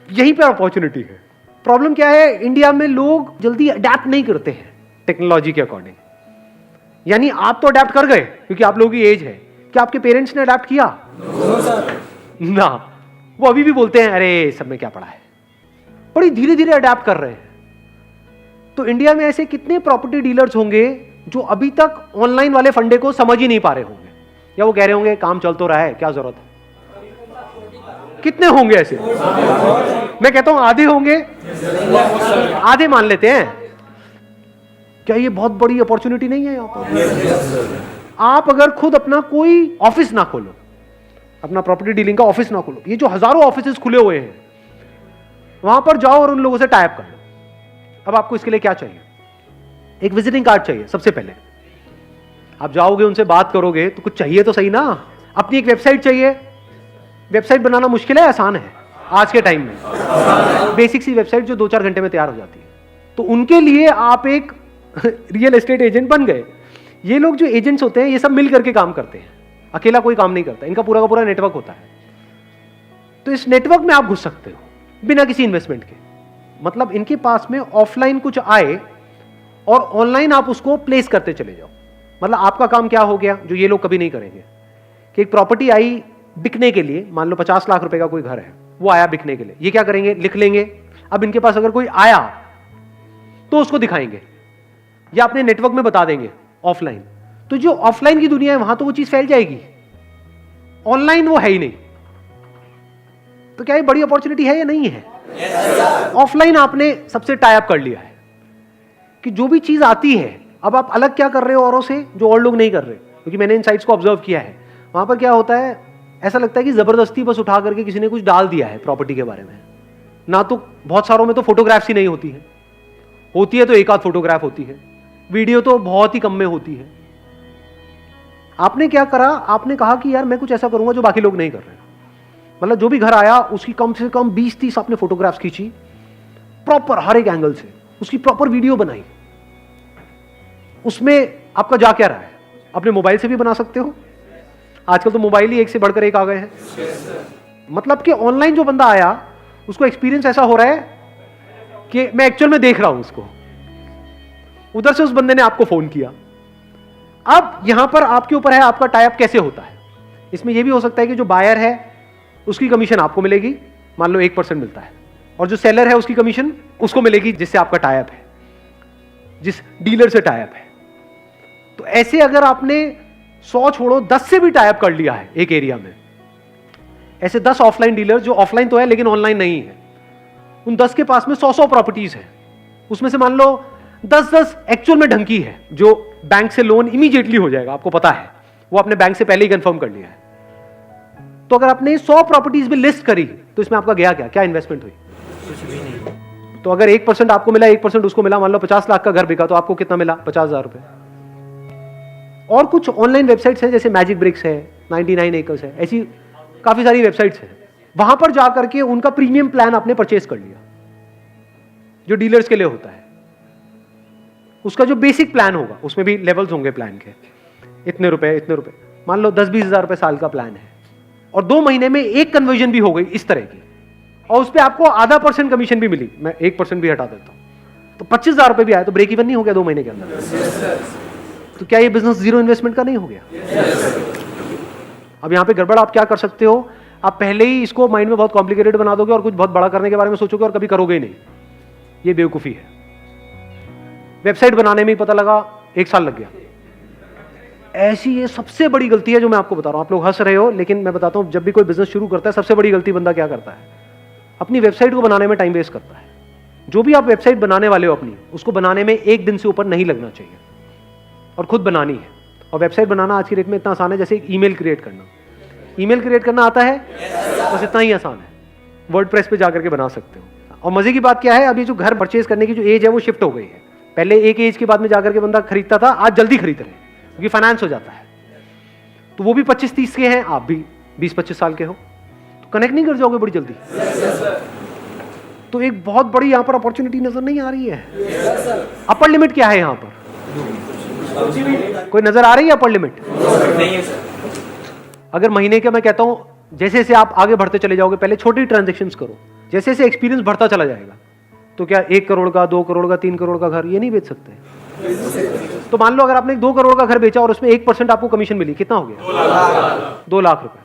यहीं पे अपॉर्चुनिटी है। प्रॉब्लम क्या है? इंडिया में लोग जल्दी अडेप्ट नहीं करते हैं टेक्नोलॉजी के अकॉर्डिंग। यानी आप तो अडेप्ट कर गए क्योंकि आप लोगों की एज है, क्या आपके पेरेंट्स ने अडेप्ट किया? ना, वो अभी भी बोलते हैं अरे सब में क्या पड़ा है। बड़ी धीरे धीरे अडेप्ट कर रहे हैं। तो इंडिया में ऐसे कितने प्रॉपर्टी डीलर्स होंगे जो अभी तक ऑनलाइन वाले फंडे को समझ ही नहीं पा रहे होंगे, या वो कह रहे होंगे काम चल तो रहा है, क्या जरूरत है। कितने होंगे ऐसे? मैं कहता हूं आधे होंगे, आधे मान लेते हैं। क्या ये बहुत बड़ी अपॉर्चुनिटी नहीं है? यहां पर आप अगर खुद अपना कोई ऑफिस ना खोलो, अपना प्रॉपर्टी डीलिंग का ऑफिस ना खोलो, ये जो हजारों ऑफिसेस खुले हुए हैं वहां पर जाओ और उन लोगों से टाइप कर लो। अब आपको इसके लिए क्या चाहिए? एक विजिटिंग कार्ड चाहिए। सबसे पहले आप जाओगे, उनसे बात करोगे तो कुछ चाहिए तो सही ना। अपनी एक वेबसाइट चाहिए। वेबसाइट बनाना मुश्किल है, आसान है आज के टाइम में। बेसिक सी वेबसाइट जो 2-4 घंटे में तैयार हो जाती है। तो उनके लिए आप एक रियल एस्टेट एजेंट बन गए। ये लोग जो एजेंट्स होते हैं ये सब मिल करके काम करते हैं, अकेला कोई काम नहीं करता। इनका पूरा का पूरा नेटवर्क होता है। तो इस नेटवर्क में आप घुस सकते हो बिना किसी इन्वेस्टमेंट के। मतलब इनके पास में ऑफलाइन कुछ आए और ऑनलाइन आप उसको प्लेस करते चले जाओ। मतलब आपका काम क्या हो गया जो ये लोग कभी नहीं करेंगे, कि एक प्रॉपर्टी आई बिकने के लिए, मान लो 50 लाख रुपए का कोई घर है, वो आया बिकने के लिए, ये क्या करेंगे? लिख लेंगे। अब इनके पास अगर कोई आया तो उसको दिखाएंगे या अपने नेटवर्क में बता देंगे ऑफलाइन। तो जो ऑफलाइन की दुनिया है वहां तो वो चीज फैल जाएगी, ऑनलाइन वो है ही नहीं। तो क्या ये बड़ी अपॉर्चुनिटी है या नहीं है? ऑफलाइन आपने सबसे टाई अप कर लिया है कि जो भी चीज आती है, अब आप अलग क्या कर रहे हो औरों से जो और लोग नहीं कर रहे। क्योंकि मैंने इन साइट्स को ऑब्जर्व किया है, वहां पर क्या होता है, ऐसा लगता है कि जबरदस्ती बस उठा करके किसी ने कुछ डाल दिया है प्रॉपर्टी के बारे में। ना तो बहुत सारों में तो फोटोग्राफ्स ही नहीं होती है, होती है तो एक आध फोटोग्राफ होती है, वीडियो तो बहुत ही कम में होती है। आपने क्या करा? आपने कहा कि यार मैं कुछ ऐसा करूंगा जो बाकी लोग नहीं कर रहे। मतलब जो भी घर आया उसकी कम से कम 20-30 आपने फोटोग्राफ्स खींची, प्रॉपर हर एक एंगल से उसकी प्रॉपर वीडियो बनाई। उसमें आपका जा क्या रहा है? अपने मोबाइल से भी बना सकते हो, आजकल तो मोबाइल ही एक से बढ़कर एक आ गए हैं। मतलब कि ऑनलाइन जो बंदा आया उसको एक्सपीरियंस ऐसा हो रहा है कि मैं एक्चुअल में देख रहा हूं उसको। उधर से उस बंदे ने आपको फोन किया। अब यहां पर आपके ऊपर है आपका टाई अप कैसे होता है। इसमें यह भी हो सकता है कि जो बायर है उसकी कमीशन आपको मिलेगी, मान लो 1% मिलता है, और जो सेलर है उसकी कमीशन उसको मिलेगी जिससे आपका टाई अप है, जिस डीलर से टाई अप है। तो ऐसे अगर आपने 100 छोड़ो 10 से भी टाई अप कर लिया है एक एरिया में, ऐसे 10 ऑफलाइन डीलर जो ऑफलाइन तो है लेकिन ऑनलाइन नहीं है, उन 10 के पास में 100 प्रॉपर्टीज है। उसमें से मान लो 10 एक्चुअल में ढंकी है जो बैंक से लोन इमीडिएटली हो जाएगा, आपको पता है, वो आपने बैंक से पहले ही कंफर्म कर लिया है। तो अगर आपने 100 प्रॉपर्टीज भी लिस्ट करी तो इसमें आपका गया क्या इन्वेस्टमेंट हुई? कुछ भी नहीं। तो अगर 1% आपको मिला, 1% उसको मिला, मान लो 50 लाख का घर बिका तो आपको कितना मिला? 50,000 रुपए। और कुछ ऑनलाइन वेबसाइट्स हैं जैसे मैजिक ब्रिक्स है, 99 एकर्स है, ऐसी काफी सारी वेबसाइट्स हैं। वहां पर जाकर के उनका प्रीमियम प्लान आपने परचेज कर लिया जो डीलर्स के लिए होता है। उसका जो बेसिक प्लान होगा उसमें भी लेवल्स होंगे प्लान के, इतने रुपए इतने रुपए, मान लो 10-20 हजार रुपए साल का प्लान है, और 2 महीने में एक कन्वर्जन भी हो गई इस तरह की, और उस पर आपको आधा % कमीशन भी मिली, मैं 1% भी हटा देता हूं तो 25,000 रुपए भी आया, तो ब्रेक इवन नहीं हो गया 2 महीने के अंदर। तो क्या ये बिजनेस जीरो इन्वेस्टमेंट का नहीं हो गया? अब यहां पे गड़बड़ आप क्या कर सकते हो, आप पहले ही इसको माइंड में बहुत कॉम्प्लिकेटेड बना दोगे और कुछ बहुत बड़ा करने के बारे में सोचोगे और कभी करोगे ही नहीं। ये बेवकूफी है। वेबसाइट बनाने में ही पता लगा 1 साल लग गया, ऐसी ये सबसे बड़ी गलती है जो मैं आपको बता रहा हूं। आप लोग हंस रहे हो लेकिन मैं बताता हूं, जब भी कोई बिजनेस शुरू करता है सबसे बड़ी गलती बंदा क्या करता है, अपनी वेबसाइट को बनाने में टाइम वेस्ट करता है। जो भी आप वेबसाइट बनाने वाले हो अपनी, उसको बनाने में 1 दिन से ऊपर नहीं लगना चाहिए, और खुद बनानी है। और वेबसाइट बनाना आज की डेट में इतना आसान है जैसे एक ईमेल क्रिएट करना। ईमेल क्रिएट करना आता है? बस इतना ही आसान है, वर्डप्रेस पे जाकर के बना सकते हो। और मजे की बात क्या है, अभी जो घर परचेज करने की जो एज है वो शिफ्ट हो गई है। पहले एक एज के बाद में जाकर के बंदा खरीदता था, आज जल्दी खरीद रहे हैं क्योंकि फाइनेंस हो जाता है। तो वो भी 25-30 के हैं, आप भी 20-25 साल के हो, तो कनेक्ट नहीं कर जाओगे बड़ी जल्दी? तो एक बहुत बड़ी यहाँ पर अपॉर्चुनिटी नजर नहीं आ रही है। अपर लिमिट क्या है यहाँ पर? कोई नजर आ रही है अपर लिमिट? नहीं है सर। अगर महीने के मैं कहता हूं जैसे जैसे आप आगे बढ़ते चले जाओगे, पहले छोटी ट्रांजेक्शन्स करो, जैसे जैसे एक्सपीरियंस बढ़ता चला जाएगा, तो क्या 1 करोड़ का, 2 करोड़ का, 3 करोड़ का घर ये नहीं बेच सकते? तो मान लो अगर आपने 2 करोड़ का घर बेचा और उसमें 1% आपको कमीशन मिली, कितना हो गया? 2 लाख रुपए।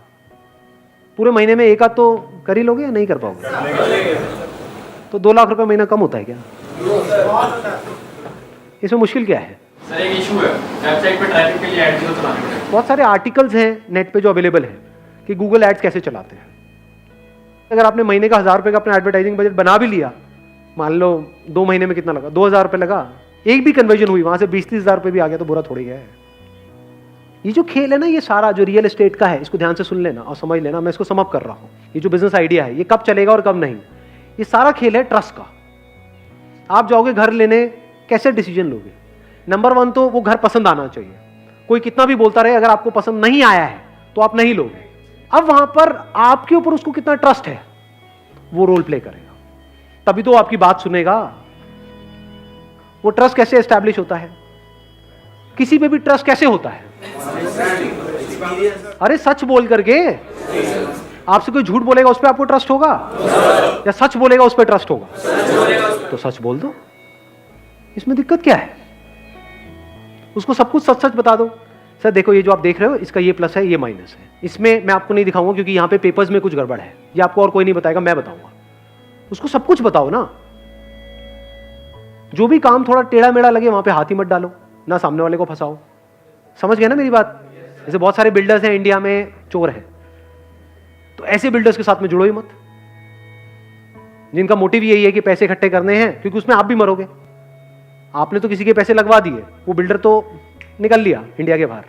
पूरे महीने में एक आध तो कर ही लोगे या नहीं कर पाओगे? तो 2 लाख रुपए महीना कम होता है क्या? इसमें मुश्किल क्या है? सर एक इशू है, वेबसाइट पे ट्रैफिक के लिए एड क्यों चलाने पड़े? बहुत सारे आर्टिकल्स हैं नेट पे जो अवेलेबल है कि गूगल एड्स कैसे चलाते हैं। अगर आपने महीने का 1000 रुपए का अपना एडवर्टाइजिंग बजट बना भी लिया, मान लो 2 महीने में कितना लगा? 2000 रुपए लगा, एक भी कन्वर्जन हुई, वहां से 20-30 हजार रुपए भी आ गया तो बुरा थोड़ी गया है। ये जो खेल है ना, ये सारा जो रियल एस्टेट का है, इसको ध्यान से सुन लेना और समझ लेना, मैं इसको समअप कर रहा हूं। ये जो बिजनेस आइडिया है, ये कब चलेगा और कब नहीं, ये सारा खेल है ट्रस्ट का। आप जाओगे घर लेने, कैसे डिसीजन लोगे? नंबर 1 तो वो घर पसंद आना चाहिए। कोई कितना भी बोलता रहे, अगर आपको पसंद नहीं आया है तो आप नहीं लोगे। अब वहां पर आपके ऊपर उसको कितना ट्रस्ट है, वो रोल प्ले करेगा, तभी तो आपकी बात सुनेगा। वो ट्रस्ट कैसे एस्टैब्लिश होता है? किसी पे भी ट्रस्ट कैसे होता है? अरे सच बोल करके। आपसे कोई झूठ बोलेगा उस पर आपको ट्रस्ट होगा, या सच बोलेगा उस पर ट्रस्ट होगा? तो सच बोल दो, इसमें दिक्कत क्या है? उसको सब कुछ सच सच बता दो। सर देखो, ये जो आप देख रहे हो, इसका ये प्लस है, ये माइनस है। इसमें मैं आपको नहीं दिखाऊंगा क्योंकि यहाँ पे पेपर्स में कुछ गड़बड़ है, ये आपको और कोई नहीं बताएगा, मैं बताऊंगा। उसको सब कुछ बताओ ना। जो भी काम थोड़ा टेढ़ा मेढ़ा लगे वहां पे हाथ ही मत डालो, ना सामने वाले को फंसाओ। समझ गए ना मेरी बात? जैसे बहुत सारे बिल्डर्स हैं इंडिया में, चोर हैं, तो ऐसे बिल्डर्स के साथ में जुड़ो ही मत, जिनका मोटिव यही है कि पैसे इकट्ठे करने हैं, क्योंकि उसमें आप भी मरोगे। आपने तो किसी के पैसे लगवा दिए, वो बिल्डर तो निकल लिया इंडिया के बाहर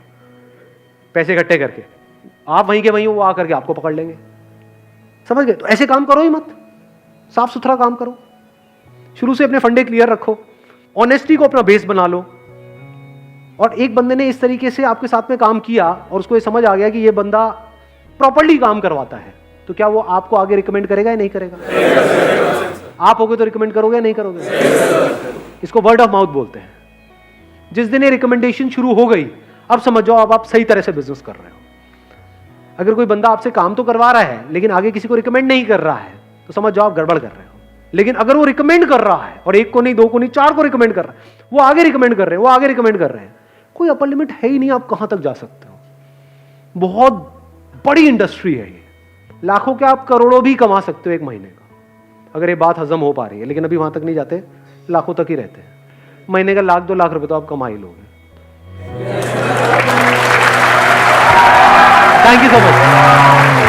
पैसे इकट्ठे करके, आप वहीं के वहीं, वो आकर के आपको पकड़ लेंगे। समझ गए? तो ऐसे काम करो ही मत, साफ सुथरा काम करो, शुरू से अपने फंडे क्लियर रखो, ऑनेस्टी को अपना बेस बना लो। और एक बंदे ने इस तरीके से आपके साथ में काम किया और उसको ये समझ आ गया कि ये बंदा प्रॉपर्ली काम करवाता है, तो क्या वो आपको आगे रिकमेंड करेगा या नहीं करेगा? आप होगे तो रिकमेंड करोगे या नहीं करोगे? इसको वर्ड ऑफ माउथ बोलते हैं। जिस दिन ये रिकमेंडेशन शुरू हो गई, अब समझ जाओ अब आप सही तरह से बिजनेस कर रहे हो। अगर कोई बंदा आपसे काम तो करवा रहा है लेकिन आगे किसी को रिकमेंड नहीं कर रहा है, तो समझ जाओ आप गड़बड़ कर रहे हो। लेकिन अगर वो रिकमेंड कर रहा है, और 1 को नहीं, 2 को नहीं, 4 को रिकमेंड कर रहा है, वो आगे रिकमेंड कर रहे हैं, वो आगे रिकमेंड कर रहे हैं, कोई अपर लिमिट है ही नहीं, आप कहां तक जा सकते हो। बहुत बड़ी इंडस्ट्री है ये, लाखों के आप करोड़ों भी कमा सकते हो एक महीने का, अगर ये बात हजम हो पा रही है। लेकिन अभी वहां तक नहीं जाते, लाखों तक ही रहते हैं। महीने का 1-2 लाख रुपए तो आप कमा ही लोगे। Thank you so much.